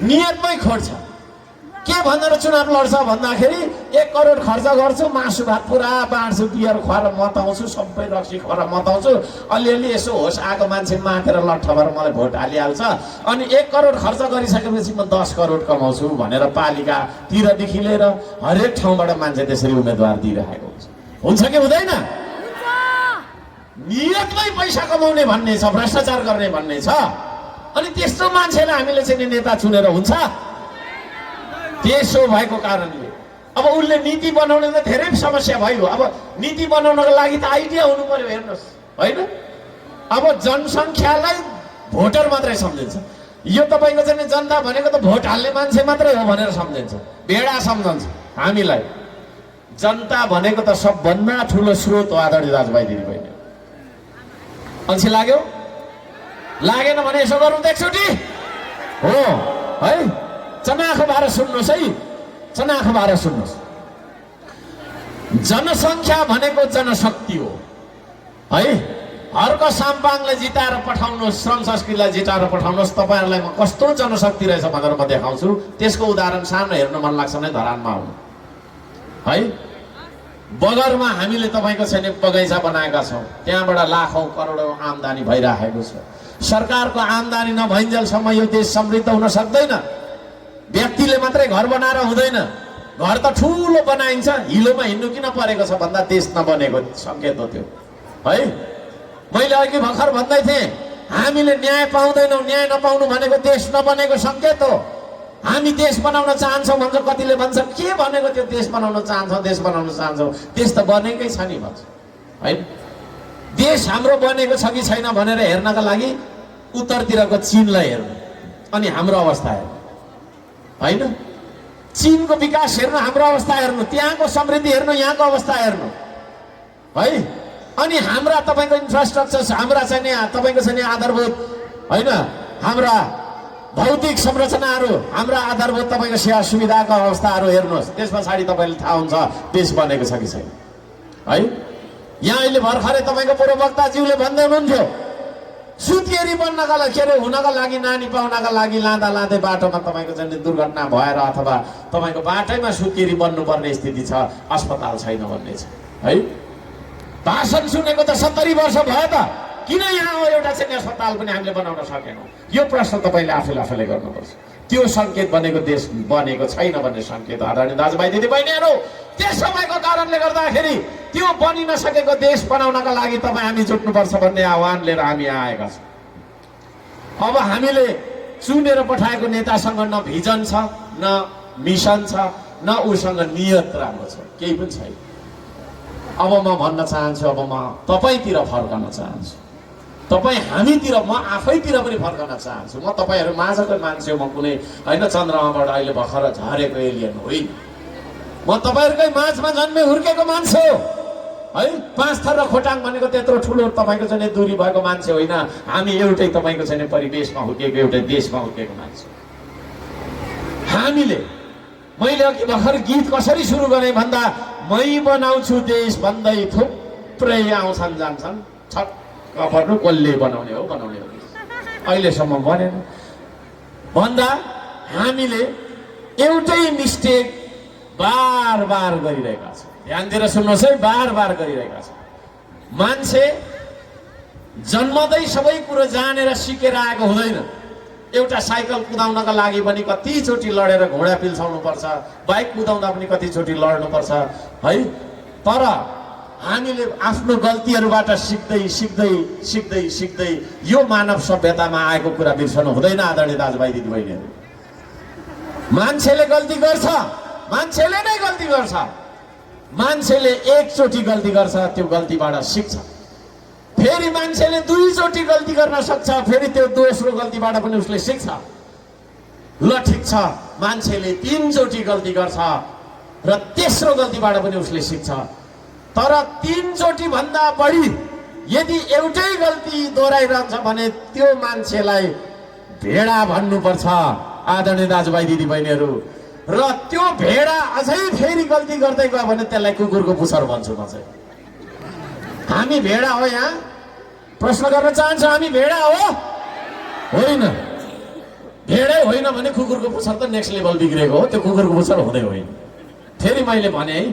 नियतमै खोज्छ के भनेर चुनाव लड्छ भन्दाखेरि 1 करोड खर्च गर्छु, मासु भात पुरा बाँड्छु, बियर खुवाएर मताउँछु, सबै रक्सी खुवाएर मताउँछु, अलिअलि यसो होस् आएको मान्छे माथेर लट्ठ भएर मलाई भोट हालिहाल्छ, अनि 1 करोड खर्च गरिसकेपछि म 10 करोड कमाउँछु भनेर पालिकातिरदेखि लिएर हरेक ठाउँबाट मान्छे त्यसरी उम्मेदवार दिइरहेको हुन्छ कि हुँदैन? नियतमै पैसा कमाउने भन्ने छ, भ्रष्टाचार गर्ने भन्ने छ, अनि त्यस्तो मान्छेलाई हामीले चाहिँ नेता चुनेर हुन्छ? त्यसो भएको कारणले अब उसले नीति बनाउने त धेरै समस्या भयो। अब नीति बनाउनको लागि त आइडिया हुनु पर्यो, हेर्नुहोस् होइन। अब जनसङ्ख्यालाई भोटर मात्रै सम्झिन्छ, यो तपाईँको चाहिँ जनता भनेको त भोट हाल्ने मान्छे मात्रै हो भनेर सम्झिन्छ, भेडा सम्झन्छ। हामीलाई जनता भनेको त सबभन्दा ठुलो स्रोत हो आदरणीय दाजुभाइ दिदीबहिनी। अल्छी लाग्यो? लागेन भने यसो गरौँ त एकचोटि हो है। चनाखो भएर सुन्नुहोस् है, चनाखो भएर सुन्नुहोस्। जनसङ्ख्या भनेको जनशक्ति हो है हर्क साम्पाङले जिताएर पठाउनुहोस्, श्रम संस्कृतिलाई जिताएर पठाउनुहोस्, तपाईँहरूलाई म कस्तो जनशक्ति रहेछ भनेर म देखाउँछु। त्यसको उदाहरण सानो हेर्न मन लाग्छ भने धरानमा आउनु है। बगरमा हामीले तपाईँको छैन बगैँचा बनाएका छौँ, त्यहाँबाट लाखौँ करोडौँ आम्दानी भइराखेको छ। सरकारको आम्दानी नभइन्जेलसम्म यो देश समृद्ध हुन सक्दैन। व्यक्तिले मात्रै घर बनाएर हुँदैन, घर त ठुलो बनाइन्छ, हिलोमा हिँड्नु किन परेको छ भन्दा देश नबनेको सङ्केत हो त्यो है। मैले अघि भर्खर भन्दै थिएँ, हामीले न्याय पाउँदैनौँ, न्याय नपाउनु भनेको देश नबनेको सङ्केत हो। हामी देश बनाउन चाहन्छौँ भन्छ, कतिले भन्छ के भनेको त्यो देश बनाउन चाहन्छौँ, देश बनाउन चाहन्छौँ, देश त बनेकै छ नि भन्छ है। देश हाम्रो बनेको छ कि छैन भनेर हेर्नका लागि उत्तरतिरको चीनलाई हेर्नु अनि हाम्रो अवस्था हेर्नु होइन। चीनको विकास हेर्नु, हाम्रो अवस्था हेर्नु, त्यहाँको समृद्धि हेर्नु, यहाँको अवस्था हेर्नु है। अनि हाम्रा तपाईँको इन्फ्रास्ट्रक्चर, हाम्रा चाहिँ नि तपाईँको चाहिँ नि आधारभूत होइन, हाम्रा भौतिक संरचनाहरू, हाम्रा आधारभूत तपाईँको सेवा सुविधाको अवस्थाहरू हेर्नुहोस्, त्यस पछाडि तपाईँले थाहा हुन्छ देश बनेको छ कि छैन है। यहाँ अहिले भर्खरै तपाईँको पूर्ववक्ताज्यूले भन्दै हुनुहुन्थ्यो, सुत्केरी बन्नका लागि, के अरे हुनका लागि, नानी पाउनका लागि लाँदा लाँदै बाटोमा तपाईँको चाहिँ दुर्घटना भएर अथवा तपाईँको बाटैमा सुत्केरी बन्नुपर्ने स्थिति छ, अस्पताल छैन भन्ने छ है। भाषण सुनेको त 70 वर्ष भयो त, किन यहाँ हो एउटा चाहिँ अस्पताल पनि हामीले बनाउन सकेनौँ? यो प्रश्न तपाईँले आफूले गर्नुपर्छ। त्यो सङ्केत बनेको देश बनेको छैन भन्ने सङ्केत आदरणीय दाजुभाइ दिदीबहिनीहरू, त्यस समयको कारणले गर्दाखेरि त्यो बनि नसकेको देश बनाउनका लागि तपाईँ हामी जुट्नुपर्छ भन्ने आह्वान लिएर हामी आएका छौँ। अब हामीले चुनेर पठाएको नेतासँग न भिजन छ, न मिसन छ, न उसँग नियत राम्रो छ, केही पनि छैन। अब म भन्न चाहन्छु, अब म तपाईँतिर फर्कन चाहन्छु, तपाईँ हामीतिर, म आफैतिर पनि फर्कन चाहन्छु। म तपाईँहरू माझकै मान्छे हो, म कुनै होइन चन्द्रमाबाट अहिले भर्खर झरेको एलियन होइन। म तपाईँहरूकै माझमा जन्मे हुर्केको मान्छे हो है। 5 थर र खोटाङ भनेको त्यत्रो ठुलो तपाईँको चाहिँ दूरी भएको मान्छे होइन। हामी एउटै तपाईँको चाहिँ परिवेशमा हुर्केको, एउटै देशमा हुर्केको मान्छे। हामीले, मैले अघि भर्खर गीत कसरी सुरु गरेँ भन्दा, मै बनाउँछु देश भन्दै थुप्रै आउँछन् जान्छन्, छक्क पर्नु कसले बनाउने हो अहिलेसम्म बनेन भन्दा हामीले एउटै मिस्टेक बार बार गरिरहेका छौँ। ध्यान दिएर सुन्नुहोस् है, बार बार गरिरहेका छौँ। मान्छे जन्मदै सबै कुरो जानेर सिकेर आएको हुँदैन। एउटा साइकल कुदाउनका लागि पनि कतिचोटि लडेर घोडा पिल्साउनु पर्छ, बाइक कुदाउँदा पनि कतिचोटि लड्नुपर्छ है। तर हामीले आफ्नो गल्तीहरूबाट सिक्दै सिक्दै सिक्दै सिक्दै यो मानव सभ्यतामा आएको कुरा बिर्सनु हुँदैन आदरणीय दाजुभाइ दिदीबहिनीहरू। मान्छेले गल्ती गर्छ, मान्छेले नै गल्ती गर्छ। मान्छेले एकचोटि गल्ती गर्छ, त्यो गल्तीबाट सिक्छ। फेरि मान्छेले 2 चोटि गल्ती गर्न सक्छ, फेरि त्यो दोस्रो गल्तीबाट पनि उसले सिक्छ। ल ठिक छ, मान्छेले 3 चोटि गल्ती गर्छ र तेस्रो गल्तीबाट पनि उसले सिक्छ। तर 3 चोटि भन्दा बढी यदि एउटै गल्ती दोहोऱ्याइरहन्छ भने त्यो मान्छेलाई भेडा भन्नुपर्छ आदरणीय दाजुभाइ दिदीबहिनीहरू। र त्यो भेडा अझै फेरि गल्ती गर्दै गयो भने त्यसलाई कुकुरको पुच्छर भन्छु म चाहिँ। हामी भेडा हो? यहाँ प्रश्न गर्न चाहन्छु, हामी भेडा हो? होइन। भेडै होइन भने कुकुरको पुच्छर त नेक्स्ट लेभल बिग्रेको हो, त्यो कुकुरको पुच्छर हुँदै होइन। फेरि मैले भने है,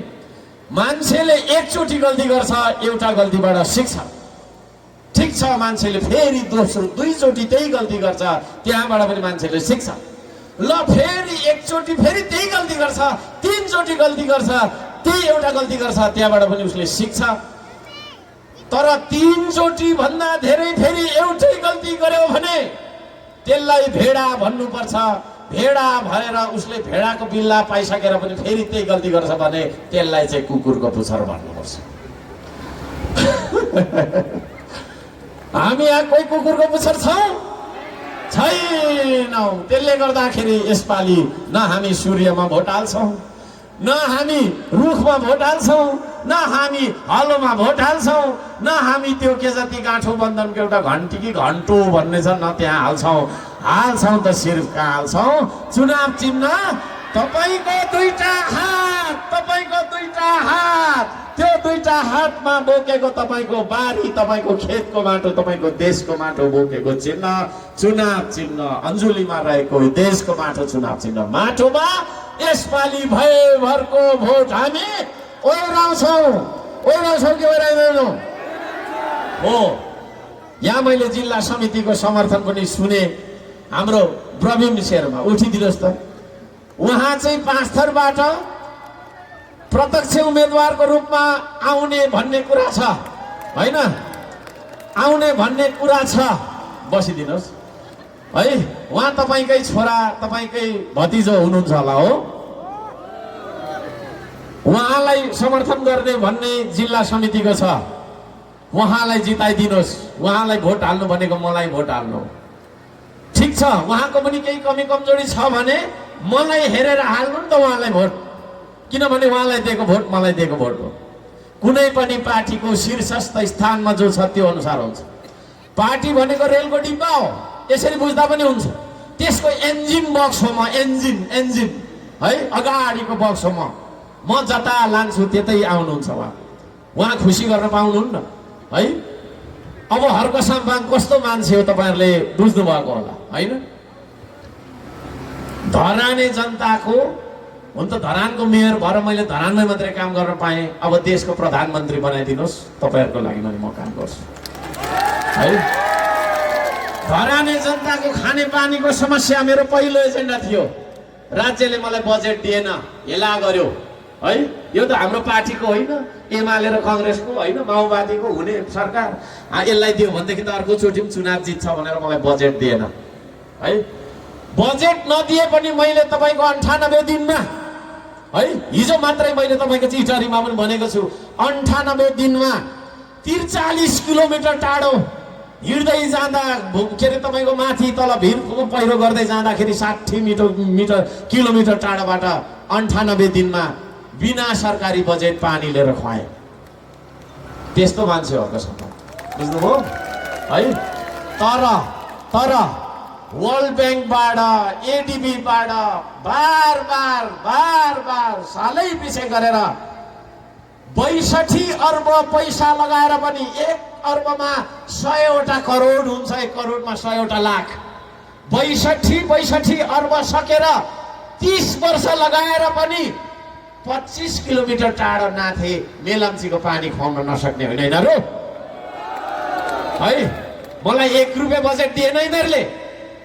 मान्छेले एकचोटि गल्ती गर्छ, एउटा गल्तीबाट सिक्छ। ठिक छ, मान्छेले फेरि दोस्रो 2 चोटि त्यही गल्ती गर्छ, त्यहाँबाट पनि मान्छेले सिक्छ। ल फेरि एकचोटि फेरि त्यही गल्ती गर्छ, 3 चोटि गल्ती गर्छ, त्यही एउटा गल्ती गर्छ, त्यहाँबाट पनि उसले सिक्छ। तर 3 चोटि भन्दा धेरै फेरि एउटै गल्ती गर्यो भने त्यसलाई भेडा भन्नुपर्छ। भेडा भएर उसले भेडाको बिल्ला पाइसकेर पनि फेरि त्यही गल्ती गर्छ भने त्यसलाई चाहिँ कुकुरको पुच्छर भन्नुपर्छ। हामी यहाँ कोही कुकुरको पुच्छर छौँ? छैनौँ। त्यसले गर्दाखेरि यसपालि न हामी सूर्यमा भोट हाल्छौँ, न हामी रुखमा भोट हाल्छौँ, न हामी हलोमा भोट हाल्छौँ, न हामी त्यो के जति गाँठो बन्धनको एउटा घन्टी कि घन्टो भन्ने छ न त्यहाँ हाल्छौँ त सिर्फ कहाँ हाल्छौँ? चुनाव चिन्ह तपाईँको 2टा हात, तपाईँको 2टा हात, त्यो 2टा हातमा बोकेको तपाईँको बारी, तपाईँको खेतको माटो, तपाईँको देशको माटो बोकेको चिन्ह, चुनाव चिन्ह अन्जुलीमा रहेको देशको माटो चुनाव चिन्ह माटोमा यसपालि भयभरको भोट हामी ओराउँछौँ कि ओराउँदैनौँ हो। यहाँ मैले जिल्ला समितिको समर्थन पनि सुने। हाम्रो प्रवीण शेर्मा उठिदिनुहोस् त। उहाँ चाहिँ पाँचथरबाट प्रत्यक्ष उम्मेदवारको रूपमा आउने भन्ने कुरा छ हैन, आउने भन्ने कुरा छ। बसिदिनुहोस् है। उहाँ तपाईँकै छोरा, तपाईँकै भतिजो हुनुहुन्छ होला हो। उहाँलाई समर्थन गर्ने भन्ने जिल्ला समितिको छ। उहाँलाई जिताइदिनुहोस्। उहाँलाई भोट हाल्नु भनेको मलाई भोट हाल्नु। ठिक छ, उहाँको पनि केही कमी कमजोरी छ भने मलाई हेरेर हाल्नु नि त उहाँलाई भोट। किनभने उहाँलाई दिएको भोट मलाई दिएको भोट हो। कुनै पनि पार्टीको शीर्षस्थ स्थानमा जो छ त्यो अनुसार हुन्छ। पार्टी भनेको रेलको डिब्बा हो, यसरी बुझ्दा पनि हुन्छ। त्यसको इन्जिन बक्स हो म, इन्जिन है, अगाडिको बक्स हो म जता लान्छु त्यतै आउनुहुन्छ उहाँ। उहाँ खुसी गर्न पाउनुहुन्न है। अब हर्क साम्पाङ कस्तो मान्छे हो तपाईँहरूले बुझ्नु भएको होला होइन। धराने जनताको हुन त धरानको मेयर भएर मैले धरानमै मात्रै काम गर्न पाएँ। अब देशको प्रधानमन्त्री बनाइदिनुहोस्, तपाईँहरूको लागि म काम गर्छु है। धराने जनताको खाने पानीको समस्या मेरो पहिलो एजेन्डा थियो। राज्यले मलाई बजेट दिएन, हेला गर्यो है। यो त हाम्रो पार्टीको होइन, एमाले र कांग्रेसको होइन, माओवादीको हुने सरकार। यसलाई दियो भनेदेखि त अर्कोचोटि पनि चुनाव जित्छ भनेर मलाई बजेट दिएन है। बजेट नदिए पनि मैले तपाईँको 98 दिनमा है, हिजो मात्रै मैले तपाईँको चिठरीमा पनि भनेको छु, 98 दिनमा 43 किलोमिटर टाढो हिँड्दै जाँदा के अरे तपाईँको माथि तल भिरको पहिरो गर्दै जाँदाखेरि 60 किलोमिटर टाढोबाट 98 दिनमा बिना सरकारी बजेट पानी लिएर खुवाए। त्यस्तो मान्छे हो कसम, बुझ्नुभयो है। तर वर्ल्ड ब्याङ्कबाट, एडिबीबाट बार सालै पछि गरेर 62 अर्ब पैसा लगाएर पनि 1 अर्बमा 100वटा करोड हुन्छ, 1 करोडमा 100वटा लाख। 62 अर्ब सकेर 30 वर्ष लगाएर पनि 25 किलोमिटर टाढो नाथे मेलम्चीको पानी खुवाउन नसक्ने होइन यिनीहरू है। मलाई 1 रुपियाँ बजेट दिएन यिनीहरूले,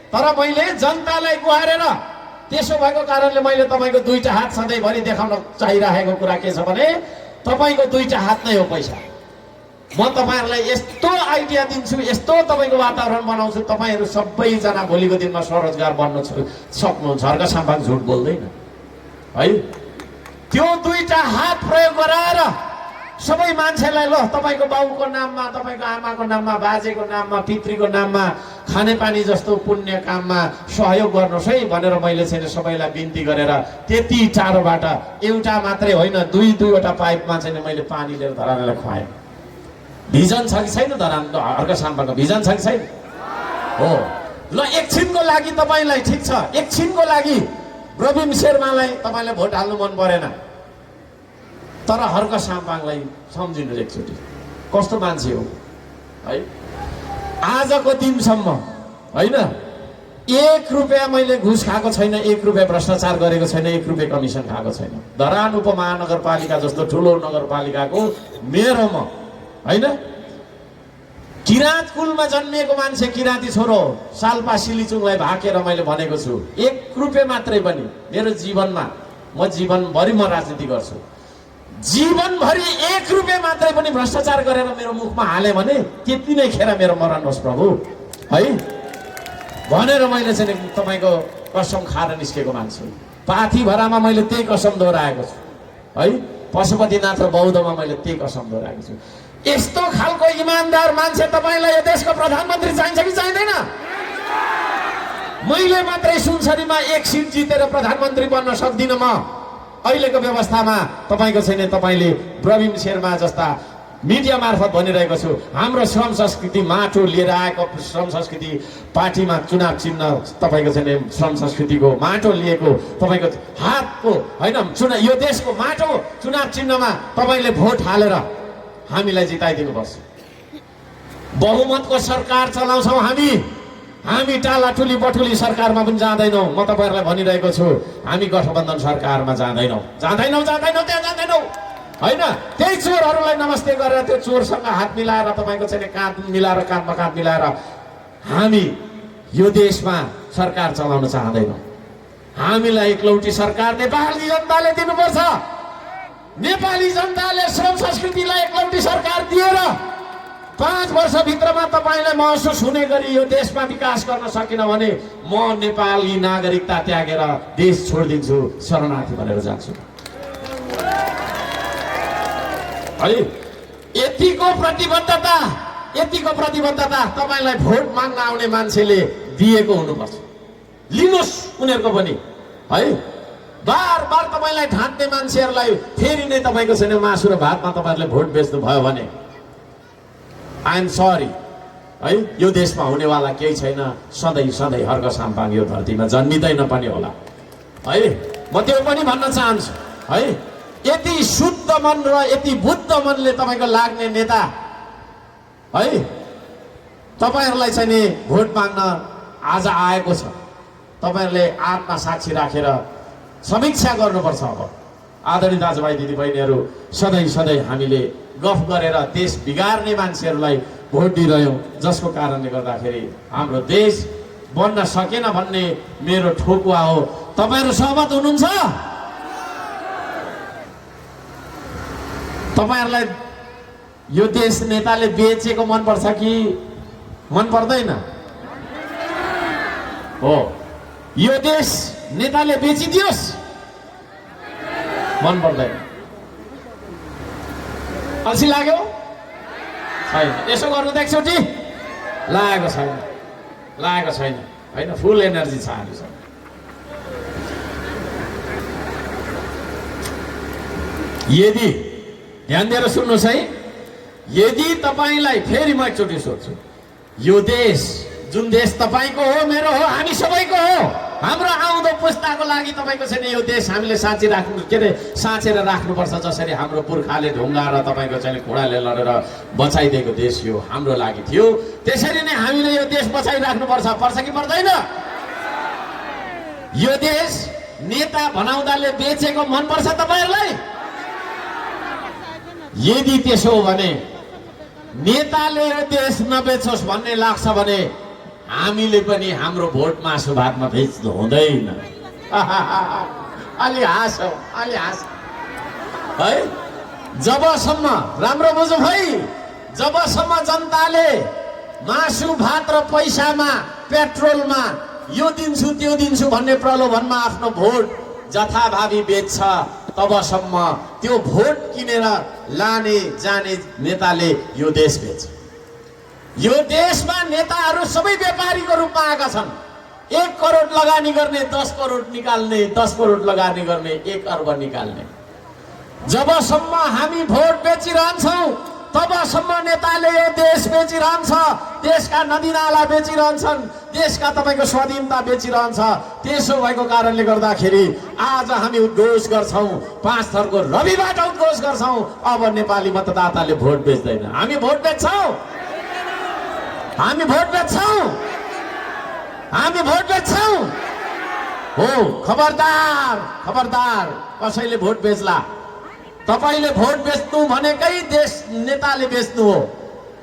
तर मैले जनतालाई गुहारेर, त्यसो भएको कारणले मैले तपाईँको दुईटा हात सधैँभरि देखाउन चाहिरहेको कुरा के छ भने तपाईँको दुईटा हात नै हो पैसा। म तपाईँहरूलाई यस्तो आइडिया दिन्छु, यस्तो तपाईँको वातावरण बनाउँछु, तपाईँहरू सबैजना भोलिको दिनमा स्वरोजगार बन्न सक्नुहुन्छ। हर्क साम्पाङ झुट बोल्दैन है। त्यो दुईटा हात प्रयोग गराएर सबै मान्छेलाई ल तपाईँको बाउको नाममा, तपाईँको आमाको नाममा, बाजेको नाममा, पितृको नाममा खानेपानी जस्तो पुण्य काममा सहयोग गर्नुहोस् है भनेर मैले चाहिँ सबैलाई बिन्ती गरेर त्यति टाढोबाट एउटा मात्रै होइन, दुईवटा पाइपमा चाहिँ मैले पानी लिएर धरानलाई खुवाएँ। भिजन छ कि छैन धरान हर्क साम्पाङको? भिजन छ कि छैन? हो ल, एकछिनको लागि तपाईँलाई ठिक छ, एकछिनको लागि प्रवीण शेर्मालाई तपाईँले भोट हाल्नु मन परेन, तर हर्क साम्पाङलाई सम्झिनुहोस् एकचोटि कस्तो मान्छे हो है। आजको दिनसम्म होइन 1 रुपियाँ मैले घुस खाएको छैन, 1 रुपियाँ भ्रष्टाचार गरेको छैन, 1 रुपियाँ कमिसन खाएको छैन। धरान उपमहानगरपालिका जस्तो ठुलो नगरपालिकाको मेयर हो म होइन। किराँत कुलमा जन्मिएको मान्छे, किराँती छोरो, साल्पा सिलिचुङलाई भाकेर मैले भनेको छु 1 रुपियाँ मात्रै पनि मेरो जीवनमा, म जीवनभरि म राजनीति गर्छु, जीवनभरि 1 रुपियाँ मात्रै पनि भ्रष्टाचार गरेर मेरो मुखमा हाले भने त्यति नै खेर मेरो मरण होस् प्रभु है भनेर मैले चाहिँ तपाईँको कसम खाएर निस्केको मान्छे। पाथीभरामा मैले त्यही कसम दोहोऱ्याएको छु है। पशुपतिनाथ र बौद्धमा मैले त्यही कसम दोहोऱ्याएको छु। यस्तो खालको इमानदार मान्छे तपाईँलाई यो देशको प्रधानमन्त्री चाहिन्छ कि चाहिँदैन? मैले मात्रै सुनसरीमा 1 सिट जितेर प्रधानमन्त्री बन्न सक्दिनँ म अहिलेको व्यवस्थामा। तपाईँको छैन, तपाईँले प्रवीण शेर्मा जस्ता मिडिया मार्फत भनिरहेको छु, हाम्रो श्रम संस्कृति माटो लिएर आएको श्रम संस्कृति पार्टीमा चुनाव चिन्ह तपाईँको छैन, श्रम संस्कृतिको माटो लिएको तपाईँको हातको होइन, यो देशको माटो चुनाव चिन्हमा तपाईँले भोट हालेर हामीलाई जिताइदिनुपर्छ। बहुमतको सरकार चलाउँछौँ हामी टालाटुली बटुली सरकारमा पनि जाँदैनौँ। म तपाईँहरूलाई भनिरहेको छु, हामी गठबन्धन सरकारमा जाँदैनौँ त्यहाँ जाँदैनौँ होइन। त्यही चोरहरूलाई नमस्ते गरेर त्यो चोरसँग हात मिलाएर तपाईँको चाहिँ काँध मिलाएर काँधमा काँध मिलाएर हामी यो देशमा सरकार चलाउन चाहँदैनौँ। हामीलाई एकलौटी सरकार नेपाली जनताले दिनुपर्छ। नेपाली जनताले श्रम संस्कृतिलाई एकलौटी सरकार दिएर 5 वर्षभित्रमा तपाईँलाई महसुस हुने गरी यो देशमा विकास गर्न सकिन भने म नेपाली नागरिकता त्यागेर देश छोडिदिन्छु, शरणार्थी भनेर जान्छु है। यतिको प्रतिबद्धता तपाईँलाई भोट माग्न आउने मान्छेले दिएको हुनुपर्छ। लिनुहोस् उनीहरूको पनि है। बार तपाईँलाई ढाँट्ने मान्छेहरूलाई फेरि नै तपाईँको छैन मासु र भातमा तपाईँहरूले भोट बेच्नु भयो भने आई एम सरी है। यो देशमा हुनेवाला केही छैन। सधैँ हर्क साम्पाङ यो धरतीमा जन्मिँदैन पनि होला है। म त्यो पनि भन्न चाहन्छु है। यति शुद्ध मन र यति बुद्ध मनले तपाईँको लाग्ने नेता है तपाईँहरूलाई चाहिँ नि भोट माग्न आज आएको छ। तपाईँहरूले आत्मा साक्षी राखेर समीक्षा गर्नुपर्छ। अब आदरणीय दाजुभाइ दिदीबहिनीहरू, सधैँ हामीले गफ गरेर देश बिगार्ने मान्छेहरूलाई भोट दिइरह्यौँ, जसको कारणले गर्दाखेरि हाम्रो देश बन्न सकेन भन्ने मेरो ठोकुवा हो। तपाईँहरू सहमत हुनुहुन्छ? तपाईँहरूलाई यो देश नेताले बेचेको मनपर्छ कि मन पर्दैन? हो, यो देश नेताले बेचिदियोस्, मन पर्दैन। अल्छी लाग्यो छैन? यसो गर्नु त एकचोटि लागेको छैन होइन। फुल एनर्जी छ हामीसँग। यदि ध्यान दिएर सुन्नुहोस् है, यदि तपाईँलाई फेरि म एकचोटि सोध्छु, यो देश जुन देश तपाईँको हो, मेरो हो, हामी सबैको हो, हाम्रो आउँदो पुस्ताको लागि तपाईँको छैन यो देश हामीले साँचेर राख्नुपर्छ। जसरी हाम्रो पुर्खाले ढुङ्गा र तपाईँको चाहिँ घोडाले लडेर बचाइदिएको देश यो हाम्रो लागि थियो, त्यसरी नै हामीले यो देश बचाइराख्नुपर्छ। पर्छ कि पर्दैन? यो देश नेता बनाउँदाले बेचेको मनपर्छ तपाईँहरूलाई? यदि त्यसो हो भने नेताले यो देश नबेचोस् भन्ने लाग्छ भने हामीले पनि हाम्रो भोट मासु भातमा बेच्नु हुँदैन। अलि हाँस है। जबसम्म राम्रो बुझौँ है, जबसम्म जनताले मासु भात र पैसामा पेट्रोलमा यो दिन्छु त्यो दिन्छु भन्ने प्रलोभनमा आफ्नो भोट जथाभावी बेच्छ, तबसम्म त्यो भोट किनेर लाने जाने नेताले यो देश बेच्छ। यो देशमा नेताहरू सबै व्यापारीको रूपमा आएका छन्। 1 करोड लगानी गर्ने 10 करोड निकाल्ने, 10 करोड लगानी गर्ने 1 अर्ब निकाल्ने। जबसम्म हामी भोट बेचिरहन्छौँ तबसम्म नेताले यो देश बेचिरहन्छ, देशका नदीनाला बेचिरहन्छन्, देशका तपाईँको स्वाधीनता बेचिरहन्छ। त्यसो भएको कारणले गर्दाखेरि आज हामी उद्घोष गर्छौँ, 5 थरको रविबाट उद्घोष गर्छौँ, अब नेपाली मतदाताले भोट बेच्दैन। हामी भोट बेच्छौँ, हामी भोट बेच्छौँ हो। खबरदार कसैले भोट बेच्ला। तपाईले भोट बेच्नु भनेकै देश नेताले बेच्नु हो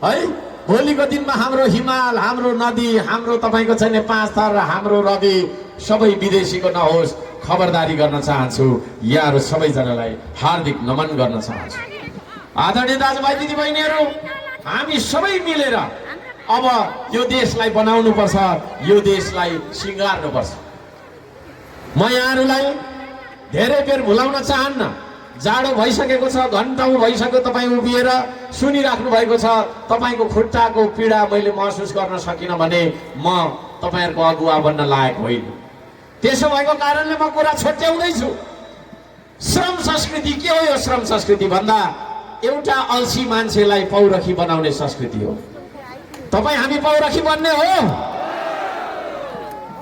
है। भोलिको दिनमा हाम्रो हिमाल, हाम्रो नदी, हाम्रो तपाईँको चाहिँ 5 थर, हाम्रो रवि सबै विदेशीको नहोस्, खबरदारी गर्न चाहन्छु। यहाँहरू सबैजनालाई हार्दिक नमन गर्न चाहन्छु। आदरणीय दाजुभाइ दिदीबहिनीहरू, हामी सबै मिलेर अब यो देशलाई बनाउनु पर्छ, यो देशलाई सिंगार्नुपर्छ। म यहाँहरूलाई धेरै बेर भुलाउन चाहन्न। जाडो भइसकेको छ, घन्टौँ भइसक्यो तपाईँ उभिएर सुनिराख्नु भएको छ। तपाईँको खुट्टाको पीडा मैले महसुस गर्न सकिनँ भने म तपाईँहरूको अगुवा बन्न लायक होइन। त्यसो भएको कारणले म कुरा छोट्याउँदैछु। श्रम संस्कृति के हो? यो श्रम संस्कृति भन्दा एउटा अल्छी मान्छेलाई पौरखी बनाउने संस्कृति हो। तपाईँ हामी पौरखी बन्ने हो?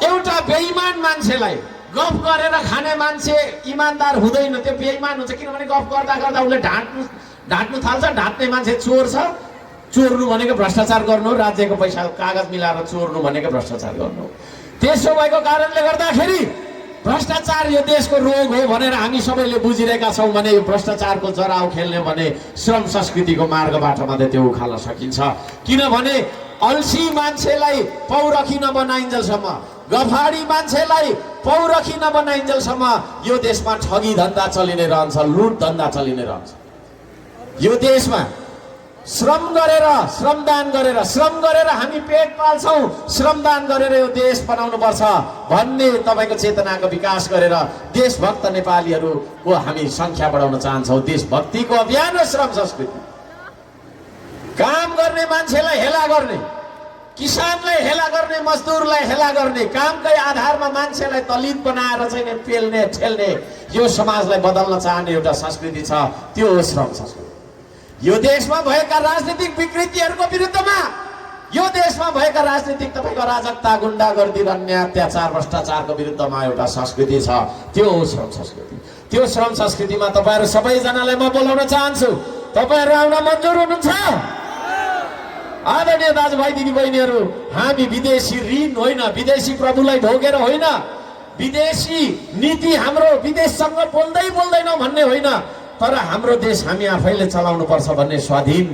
एउटा बेइमान मान्छेलाई, गफ गरेर खाने मान्छे इमानदार हुँदैन, त्यो बेइमान हुन्छ। किनभने गफ गर्दा गर्दा उसले ढाँट्नु थाल्छ, ढाँट्ने मान्छे चोर छ, चोर्नु भनेको भ्रष्टाचार गर्नु, राज्यको पैसा कागज मिलाएर चोर्नु भनेको भ्रष्टाचार गर्नु। त्यसो भएको कारणले गर्दाखेरि भ्रष्टाचार यो देशको रोग हो भनेर हामी सबैले बुझिरहेका छौँ भने यो भ्रष्टाचारको जराउ खेल्ने भने श्रम संस्कृतिको मार्गबाट मात्रै त्यो उखाल्न सकिन्छ। किनभने अल्छी मान्छेलाई पौरखी नबनाइन्जेलसम्म, गफाडी मान्छेलाई पौरखी नबनाइन्जेलसम्म यो देशमा ठगी धन्दा चलि नै रहन्छ, लुट धन्दा चलि नै रहन्छ। यो देशमा श्रम गरेर, श्रमदान गरेर हामी पेट पाल्छौँ, श्रमदान गरेर यो देश बनाउनु पर्छ भन्ने तपाईँको चेतनाको विकास गरेर देशभक्त नेपालीहरूको हामी संख्या बढाउन चाहन्छौँ। देशभक्तिको अभियान र श्रम संस्कृति, काम गर्ने मान्छेलाई हेला गर्ने, किसानलाई हेला गर्ने, मजदुरलाई हेला गर्ने, कामकै आधारमा मान्छेलाई दलित बनाएर चाहिँ पेल्ने ठेल्ने यो समाजलाई बदल्न चाहने एउटा संस्कृति छ, त्यो हो श्रम संस्कृति। यो देशमा भएका राजनीतिक विकृतिहरूको विरुद्धमा, यो देशमा भएका राजनीतिक तपाईँको अराजकता, गुण्डागर्दी, अन्याय, अत्याचार, भ्रष्टाचारको विरुद्धमा एउटा संस्कृति छ, त्यो हो श्रम संस्कृति। त्यो श्रम संस्कृतिमा तपाईँहरू सबैजनालाई म बोलाउन चाहन्छु। तपाईँहरू आउन मन्जुर हुनुहुन्छ? आदरणीय दाजुभाइ दिदीबहिनीहरू, हामी विदेशी ऋण होइन, विदेशी प्रभुलाई ढोकेर होइन, विदेशी नीति हाम्रो विदेशसँग बोल्दैनौँ भन्ने होइन, तर हाम्रो देश हामी आफैले चलाउनु पर्छ भन्ने स्वाधीन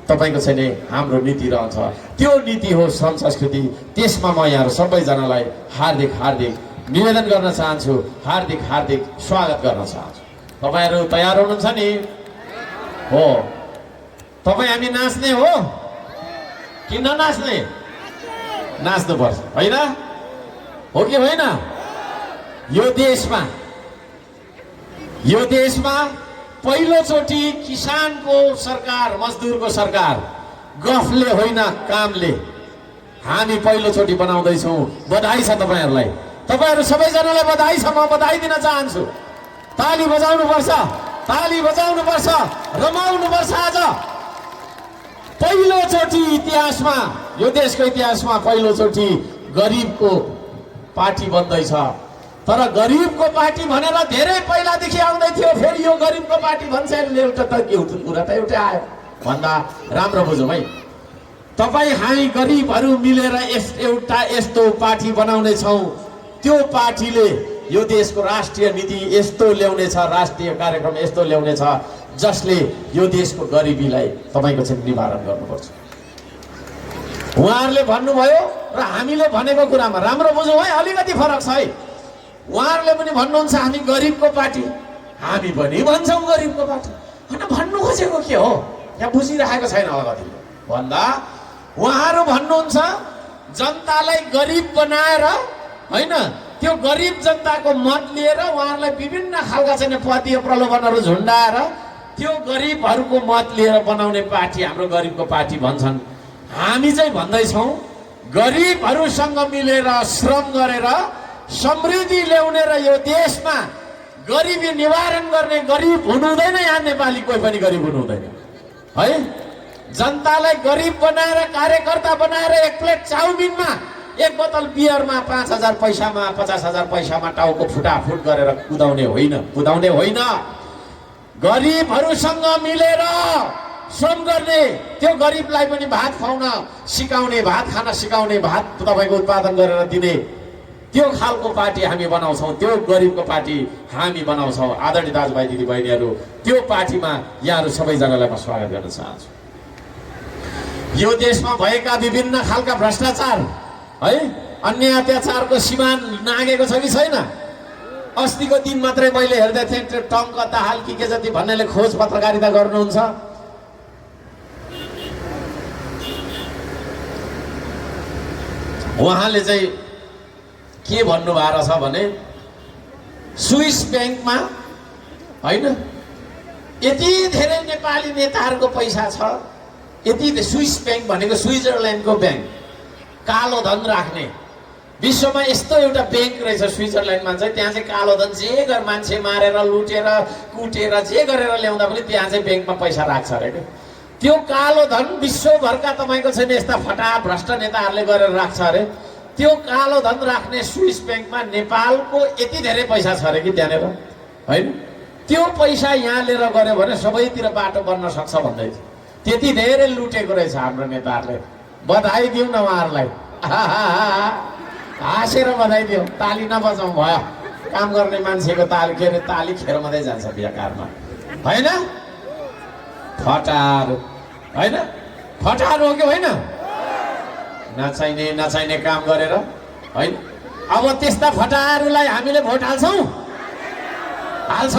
तपाईँको चाहिँ नि हाम्रो नीति रहन्छ। त्यो नीति हो श्रम संस्कृति। त्यसमा म यहाँहरू सबैजनालाई हार्दिक हार्दिक निवेदन गर्न चाहन्छु, हार्दिक हार्दिक स्वागत गर्न चाहन्छु। तपाईँहरू तयार हुनुहुन्छ नि? हो। तपाईँ हामी नाच्ने हो कि ननाच्ने? नाच्नुपर्छ होइन? हो कि होइन? यो देशमा पहिलोचोटि किसानको सरकार, मजदुरको सरकार, गफले होइन कामले हामी पहिलोचोटि बनाउँदैछौँ। बधाई छ तपाईँहरूलाई, तपाईँहरू सबैजनालाई बधाई छ। म बधाई दिन चाहन्छु। ताली बजाउनुपर्छ, ताली बजाउनुपर्छ, रमाउनुपर्छ। आज पहिलोचोटि इतिहासमा, यो देशको इतिहासमा पहिलोचोटि गरिबको पार्टी बन्दैछ। तर गरिबको पार्टी भनेर धेरै पहिलादेखि आउँदै थियो, फेरि यो गरिबको पार्टी भन्छ, एउटा त के कुरा त एउटै आयो भन्दा राम्रो बुझौँ है। तपाईँ हामी गरिबहरू मिलेर एउटा यस्तो पार्टी बनाउने छौँ, त्यो पार्टीले यो देशको राष्ट्रिय नीति यस्तो ल्याउनेछ, राष्ट्रिय कार्यक्रम यस्तो ल्याउनेछ जसले यो देशको गरिबीलाई तपाईँको चाहिँ निवारण गर्नुपर्छ। उहाँहरूले भन्नुभयो र हामीले भनेको कुरामा राम्रो बुझौँ है, अलिकति फरक छ है। उहाँहरूले पनि भन्नुहुन्छ हामी गरिबको पार्टी, हामी पनि भन्छौँ गरिबको पार्टी। होइन, भन्नु खोजेको के हो यहाँ बुझिरहेको छैन होला कतिले भन्दा, उहाँहरू भन्नुहुन्छ जनतालाई गरिब बनाएर होइन, त्यो गरिब जनताको मत लिएर उहाँहरूलाई विभिन्न खालका चाहिँ पदीय प्रलोभनहरू झुन्डाएर त्यो गरिबहरूको मत लिएर बनाउने पार्टी हाम्रो गरिबको पार्टी भन्छन्। हामी चाहिँ भन्दैछौँ गरिबहरूसँग मिलेर श्रम गरेर समृद्धि ल्याउने र यो देशमा गरिबी निवारण गर्ने, गरिब हुनु हुँदैन यहाँ नेपाली, कोही पनि गरिब हुनु हुँदैन है। जनतालाई गरिब बनाएर, कार्यकर्ता बनाएर एक प्लेट चाउमिनमा, एक बोतल बियरमा 5,000 पैसामा, 50,000 पैसामा टाउको फुटाफुट गरेर कुदाउने होइन। गरिबहरूसँग मिलेर श्रम गर्ने, त्यो गरिबलाई पनि भात खुवाउन सिकाउने, भात खान सिकाउने, भात तपाईँको उत्पादन गरेर दिने, त्यो खालको पार्टी हामी बनाउँछौँ। त्यो गरिबको पार्टी हामी बनाउँछौँ। आदरणीय दाजुभाइ दिदीबहिनीहरू, त्यो पार्टीमा यहाँहरू सबैजनालाई म स्वागत गर्न चाहन्छु। यो देशमा भएका विभिन्न खालका भ्रष्टाचार है, अन्याय अत्याचारको सीमा नागेको छ कि छैन? अस्तिको दिन मात्रै मैले हेर्दै थिएँ, टङ्क दाहाल के जति भन्नेले खोज पत्रकारिता गर्नुहुन्छ। उहाँले चाहिँ के भन्नुभएको छ भने स्विस ब्याङ्कमा होइन यति धेरै नेपाली नेताहरूको पैसा छ, यति स्विस ब्याङ्क भनेको स्विजरल्यान्डको ब्याङ्क, कालो धन राख्ने विश्वमा यस्तो एउटा ब्याङ्क रहेछ स्विजरल्यान्डमा चाहिँ। त्यहाँ चाहिँ कालो धन जे गरेर मान्छे मारेर लुटेर कुटेर जे गरेर ल्याउँदा पनि त्यहाँ चाहिँ ब्याङ्कमा पैसा राख्छ अरे के। त्यो कालो धन विश्वभरका तपाईँको छैन यस्ता फटा भ्रष्ट नेताहरूले गरेर राख्छ अरे। त्यो कालो धन राख्ने स्विस ब्याङ्कमा नेपालको यति धेरै पैसा छ अरे कि त्यहाँनिर होइन। त्यो पैसा यहाँ लिएर गऱ्यो भने सबैतिर बाटो बन्न सक्छ भन्दै थियो। त्यति धेरै लुटेको रहेछ हाम्रो नेताहरूले। बधाई दिउँ न उहाँहरूलाई, हाँसेर बधाई दिउँ, ताली नबजाउँ भयो। काम गर्ने मान्छेको ताली के अरे ताली खेर मात्रै जान्छ बिहाकारमा, होइन? फटार होइन, फटार हो कि होइन? नचाहिने काम गरेर होइन। अब त्यस्ता फटाहरूलाई हामीले भोट हाल्छौँ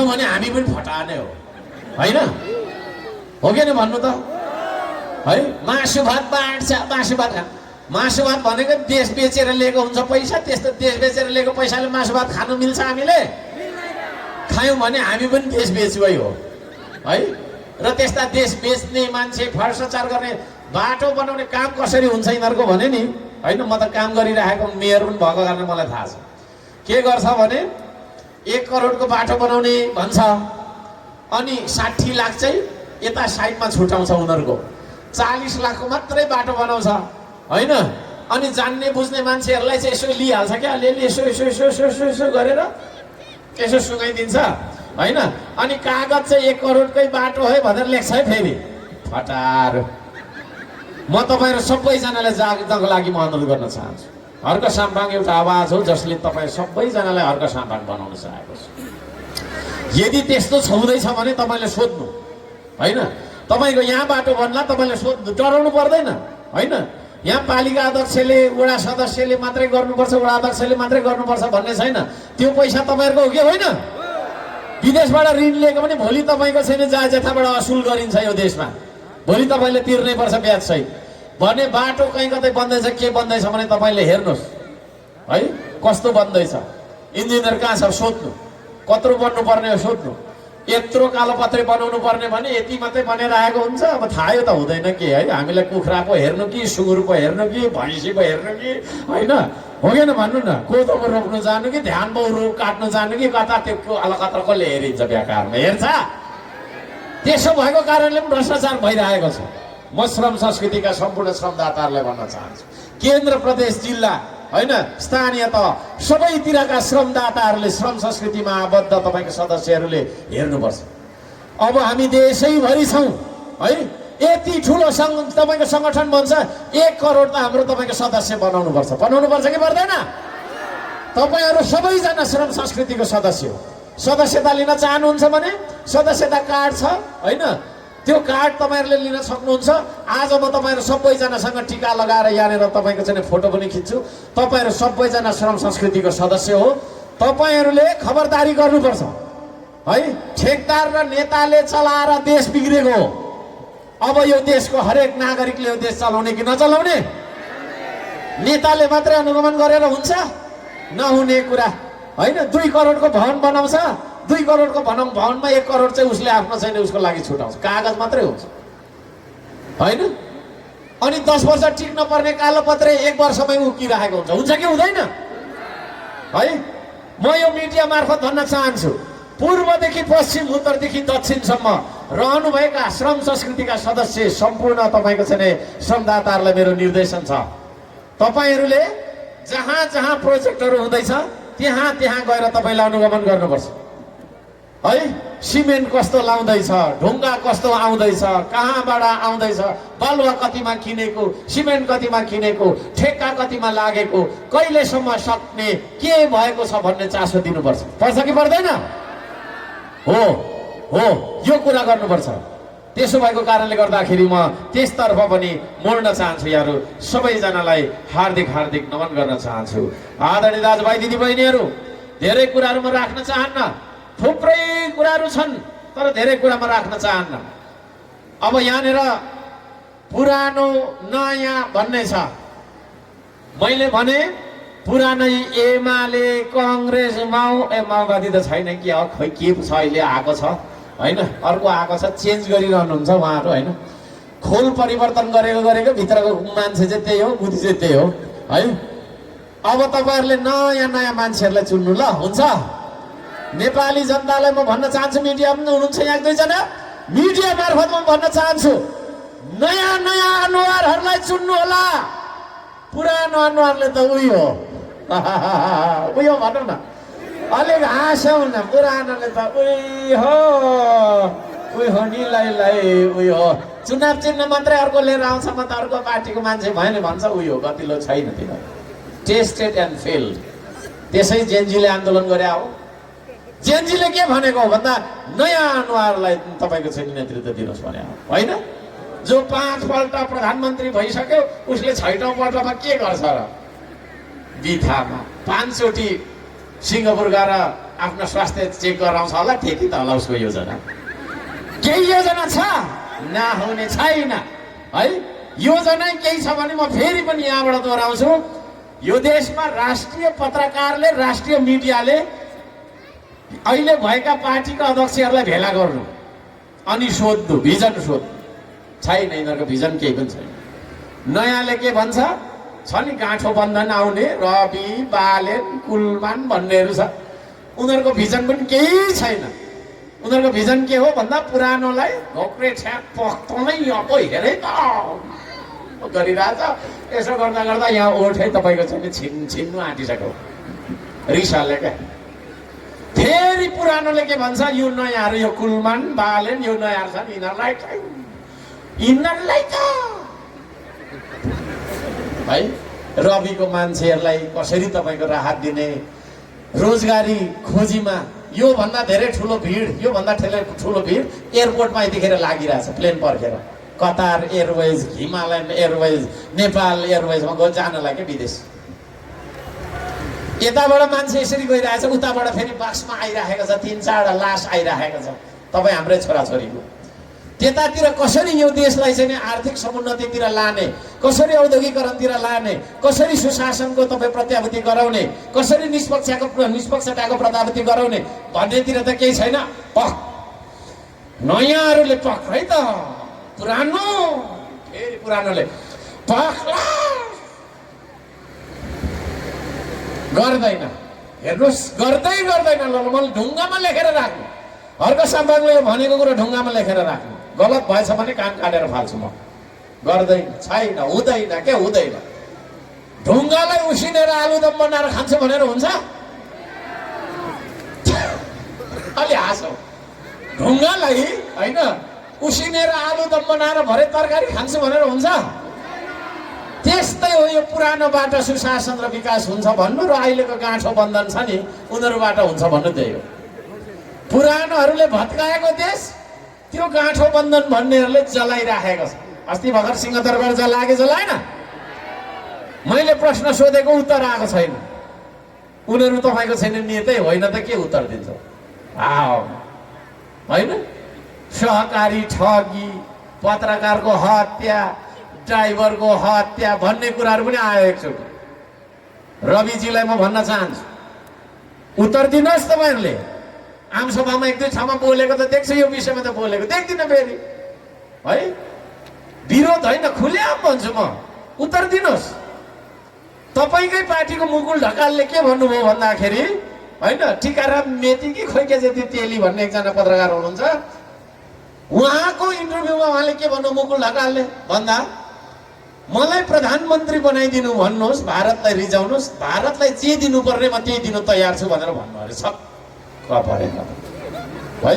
भने हामी पनि फटा नै हो, होइन? हो कि न भन्नु त है? मासु भात बाँड्छ, मासु भात भनेको देश बेचेर लिएको हुन्छ पैसा। त्यस्तो देश बेचेर लिएको पैसाले मासु भात खानु मिल्छ? हामीले खायौँ भने हामी पनि देश बेचुवै हो, है? र त्यस्ता देश बेच्ने मान्छे, भ्रष्टाचार गर्ने, बाटो बनाउने काम कसरी हुन्छ यिनीहरूको भने नि, होइन? म त काम गरिरहेको मेयर पनि भएको कारणले मलाई थाहा छ। के गर्छ भने 1 करोडको बाटो बनाउने भन्छ, अनि 60 लाख चाहिँ यता साइडमा छुटाउँछ उनीहरूको। 40 लाखको मात्रै बाटो बनाउँछ, होइन? अनि जान्ने बुझ्ने मान्छेहरूलाई चाहिँ यसो लिइहाल्छ क्या, अलिअलि यसो यसो यसो यसो यसो यसो गरेर यसो सुनाइदिन्छ, होइन? अनि कागज चाहिँ 1 करोडकै बाटो है भनेर लेख्छ है फेरि। फटार। म तपाईँहरू सबैजनालाई जाग्नको लागि म अनुरोध गर्न चाहन्छु। हर्क साम्बाङ एउटा आवाज हो जसले तपाईँ सबैजनालाई हर्क साम्बाङ बनाउन चाहेको छ। यदि त्यस्तो छँदैछ भने तपाईँले सोध्नु, होइन? तपाईँको यहाँ बाटो बन्ला, तपाईँले सोध्नु, डराउनु पर्दैन, होइन? यहाँ पालिका अध्यक्षले, वडा सदस्यले मात्रै गर्नुपर्छ, वडा अध्यक्षले मात्रै गर्नुपर्छ भन्ने छैन। त्यो पैसा तपाईँहरूको हो कि होइन? विदेशबाट ऋण लिएको पनि भोलि तपाईँको छैन, जहाँ जथाबाट असुल गरिन्छ यो देशमा, भोलि तपाईँले तिर्नै पर्छ ब्याज सहित। भने बाटो कहीँ कतै बन्दैछ, के बन्दैछ भने तपाईँले हेर्नुहोस् है, कस्तो बन्दैछ। इन्जिनियर कहाँ छ सोध्नु, कत्रो बन्नुपर्ने हो सोध्नु। यत्रो कालोपत्रे बनाउनु पर्ने भने यति मात्रै बनेर आएको हुन्छ। अब थाहै त हुँदैन के, है? हामीलाई कुखुरा पो हेर्नु कि, सुँगुर पो हेर्नु कि, भैँसी पो हेर्नु कि, होइन? हो कि न भन्नु न? कोदो पो रोप्नु जानु कि, ध्यान पो काट्नु जानु कि, कता त्यो अलकत्र कसले हेरिन्छ व्यापारमा, हेर्छ? त्यसो भएको कारणले पनि भ्रष्टाचार भइरहेको छ। म श्रम संस्कृतिका सम्पूर्ण श्रमदाताहरूलाई भन्न चाहन्छु, केन्द्र प्रदेश जिल्ला, होइन, स्थानीय तह सबैतिरका श्रमदाताहरूले, श्रम संस्कृतिमा आबद्ध तपाईँको सदस्यहरूले हेर्नुपर्छ। अब हामी देशैभरि छौँ, है? यति ठुलो तपाईँको सङ्गठन बन्छ, 1 करोड त हाम्रो तपाईँको सदस्य बनाउनुपर्छ कि पर्दैन? तपाईँहरू सबैजना श्रम संस्कृतिको सदस्य हो। सदस्यता लिन चाहनुहुन्छ भने सदस्यता कार्ड छ, होइन? त्यो कार्ड तपाईँहरूले लिन सक्नुहुन्छ। आज म तपाईँहरू सबैजनासँग टिका लगाएर यहाँनिर तपाईँको चाहिँ फोटो पनि खिच्छु। तपाईँहरू सबैजना श्रम संस्कृतिको सदस्य हो। तपाईँहरूले खबरदारी गर्नुपर्छ, है? ठेकदार र नेताले चलाएर देश बिग्रेको हो। अब यो देशको हरेक नागरिकले यो देश चलाउने कि नचलाउने? नेताले मात्रै अनुगमन गरेर हुन्छ? नहुने कुरा, होइन? 2 करोडको भवन बनाउँछ, 2 करोडको भवनमा 1 करोड चाहिँ उसले आफ्नो छैन, उसको लागि छुटाउँछ, कागज मात्रै हुन्छ, होइन? अनि 10 वर्ष टिक्न पर्ने कालोपत्रे 1 वर्षमै उकिरहेको हुन्छ कि हुँदैन, है? म यो मिडिया मार्फत भन्न चाहन्छु, पूर्वदेखि पश्चिम, उत्तरदेखि दक्षिणसम्म रहनुभएका श्रम संस्कृतिका सदस्य सम्पूर्ण तपाईँको चाहिँ श्रमदाताहरूलाई मेरो निर्देशन छ, तपाईँहरूले जहाँ जहाँ प्रोजेक्टहरू हुँदैछ त्यहाँ गएर तपाईँले अनुगमन गर्नुपर्छ, है? सिमेन्ट कस्तो लाउँदैछ, ढुङ्गा कस्तो आउँदैछ, कहाँबाट आउँदैछ, बालुवा कतिमा किनेको, सिमेन्ट कतिमा किनेको, ठेक्का कतिमा लागेको, कहिलेसम्म सक्ने, के भएको छ भन्ने चासो दिनुपर्छ, पर्छ कि पर्दैन? हो, यो कुरा गर्नुपर्छ। त्यसो भएको कारणले गर्दाखेरि म त्यसतर्फ पनि मोड्न चाहन्छु। यहाँहरू सबैजनालाई हार्दिक नमन गर्न चाहन्छु। आदरणीय दाजुभाइ दिदीबहिनीहरू, धेरै कुराहरू म राख्न चाहन्न, थुप्रै कुराहरू छन्, तर धेरै कुरा म राख्न चाहन्न। अब यहाँनिर पुरानो नयाँ भन्ने छ। मैले भने पुरानै एमाले, कङ्ग्रेस, माओवादी त छैन कि, खै के छ अहिले आएको छ, होइन? अर्को आएको छ, चेन्ज गरिरहनुहुन्छ उहाँहरू, होइन? खोल परिवर्तन गरेको भित्रको मान्छे चाहिँ त्यही हो, बुद्धि चाहिँ त्यही हो, है? अब तपाईँहरूले नयाँ मान्छेहरूलाई चुन्नु, ल? हुन्छ? नेपाली जनतालाई म भन्न चाहन्छु, मिडिया पनि हुनुहुन्छ यहाँ 1-2 जना, मिडिया मार्फत म भन्न चाहन्छु, नयाँ अनुहारहरूलाई चुन्नु होला। पुरानो अनुहारले त उही हो भनौँ न, अलिक हाँसौँ न पुरानोले त उही हो नि उही हो चुनाव चिन्ह मात्रै अर्को लिएर आउँछ म त अर्को पार्टीको मान्छे भयो नि भन्छ उही हो गतिलो छैन तिनीहरू टेस्टेड एन्ड फेल्ड त्यसै जेनजीले आन्दोलन गरे हो जेनजीले के भनेको हो भन्दा नयाँ अनुहारलाई तपाईँको चाहिँ नेतृत्व दिनुहोस् भने होइन जो 5 पल्ट प्रधानमन्त्री भइसक्यो उसले 6औं पल्टमा के गर्छ र बिथामा 5 चोटि सिङ्गापुर गएर आफ्नो स्वास्थ्य चेक गराउँछ होला त्यति त होला उसको योजना केही योजना छ नहुने छैन है योजना केही छ भने म फेरि पनि यहाँबाट दोहोऱ्याउँछु यो देशमा राष्ट्रिय पत्रकारले राष्ट्रिय मिडियाले अहिले भएका पार्टीका अध्यक्षहरूलाई भेला गर्नु अनि सोध्नु भिजन सोध्नु छैन यिनीहरूको भिजन केही पनि छैन नयाँले के भन्छ छ नि गाँठो बन्धन आउने रवि बालेन कुलमान भन्नेहरू छ उनीहरूको भिजन पनि केही छैन उनीहरूको भिजन के हो भन्दा पुरानोलाई घोक्रे छ्याप पख्तमै अब हेरै त गरिरहेछ यसो गर्दा गर्दा यहाँ ओठै तपाईँको चाहिँ छिन्नु आँटिसक्यो रिसाले क्या फेरि पुरानोले के भन्छ यो नयाँहरू यो कुलमान बालेन यो नयाँहरू छ नि यिनीहरूलाई त है रविको मान्छेहरूलाई कसरी तपाईँको राहत दिने रोजगारी खोजीमा योभन्दा धेरै ठुलो भिड योभन्दा ठुलो भिड एयरपोर्टमा यतिखेर लागिरहेछ प्लेन पर्खेर Qatar Airways Himalayan Airways Nepal एयरवेजमा गयो जानलाई के विदेश यताबाट मान्छे यसरी गइरहेछ उताबाट फेरि बसमा आइरहेको छ 3-4 लास आइरहेको छ तपाईँ हाम्रै छोराछोरीको त्यतातिर कसरी यो देशलाई चाहिँ आर्थिक समुन्नतितिर लाने कसरी औद्योगिकरणतिर लाने कसरी सुशासनको तपाईँ प्रत्याभूति गराउने कसरी निष्पक्षताको प्रत्याभूति गराउने भन्नेतिर त केही छैन पख नयाँहरूले पख है त पुरानो फेरि पुरानोले पखला गर्दैन हेर्नुहोस् गर्दैन ल ढुङ्गामा लेखेर राख्नु अर्को सम्भागले भनेको कुरा ढुङ्गामा लेखेर राख्नु गलत भएछ भने कान काटेर फाल्छु म गर्दैन छैन हुँदैन के हुँदैन ढुङ्गालाई उसिनेर आलुदम बनाएर खान्छु भनेर हुन्छ अलि हाँसो ढुङ्गालाई होइन उसिनेर आलुदम बनाएर भरे तरकारी खान्छु भनेर हुन्छ त्यस्तै हो यो पुरानोबाट सुशासन र विकास हुन्छ भन्नु र अहिलेको गाँठो बन्धन छ नि उनीहरूबाट हुन्छ भन्नु त्यही हो पुरानोहरूले भत्काएको देश त्यो गाँठो बन्धन भन्नेहरूले जलाइराखेको छ अस्ति भर्खर सिंहदरबार जलाएन मैले प्रश्न सोधेको उत्तर आएको छैन उनीहरू तपाईँको छैन नेतै होइन त के उत्तर दिन्छ होइन सहकारी ठगी पत्रकारको हत्या ड्राइभरको हत्या भन्ने कुराहरू पनि आयो एकचोटि रविजीलाई म भन्न चाहन्छु उत्तर दिनुहोस् तपाईँहरूले आमसभामा 1-2 ठाउँमा बोलेको त देख्छु यो विषयमा त बोलेको देख्दिनँ फेरि है विरोध होइन खुलेआम भन्छु म उत्तर दिनुहोस् तपाईँकै पार्टीको मुकुल ढकालले के भन्नुभयो भन्दाखेरि होइन टिकाराम मेती कि खोइ के जति तेली भन्ने एकजना पत्रकार हुनुहुन्छ उहाँको इन्टरभ्यूमा उहाँले के भन्नु मुकुल ढकालले भन्दा मलाई प्रधानमन्त्री बनाइदिनु भन्नुहोस् भारतलाई रिजाउनुहोस् भारतलाई जे दिनुपर्ने म त्यही दिनु तयार छु भनेर भन्नु अरे छ परेन है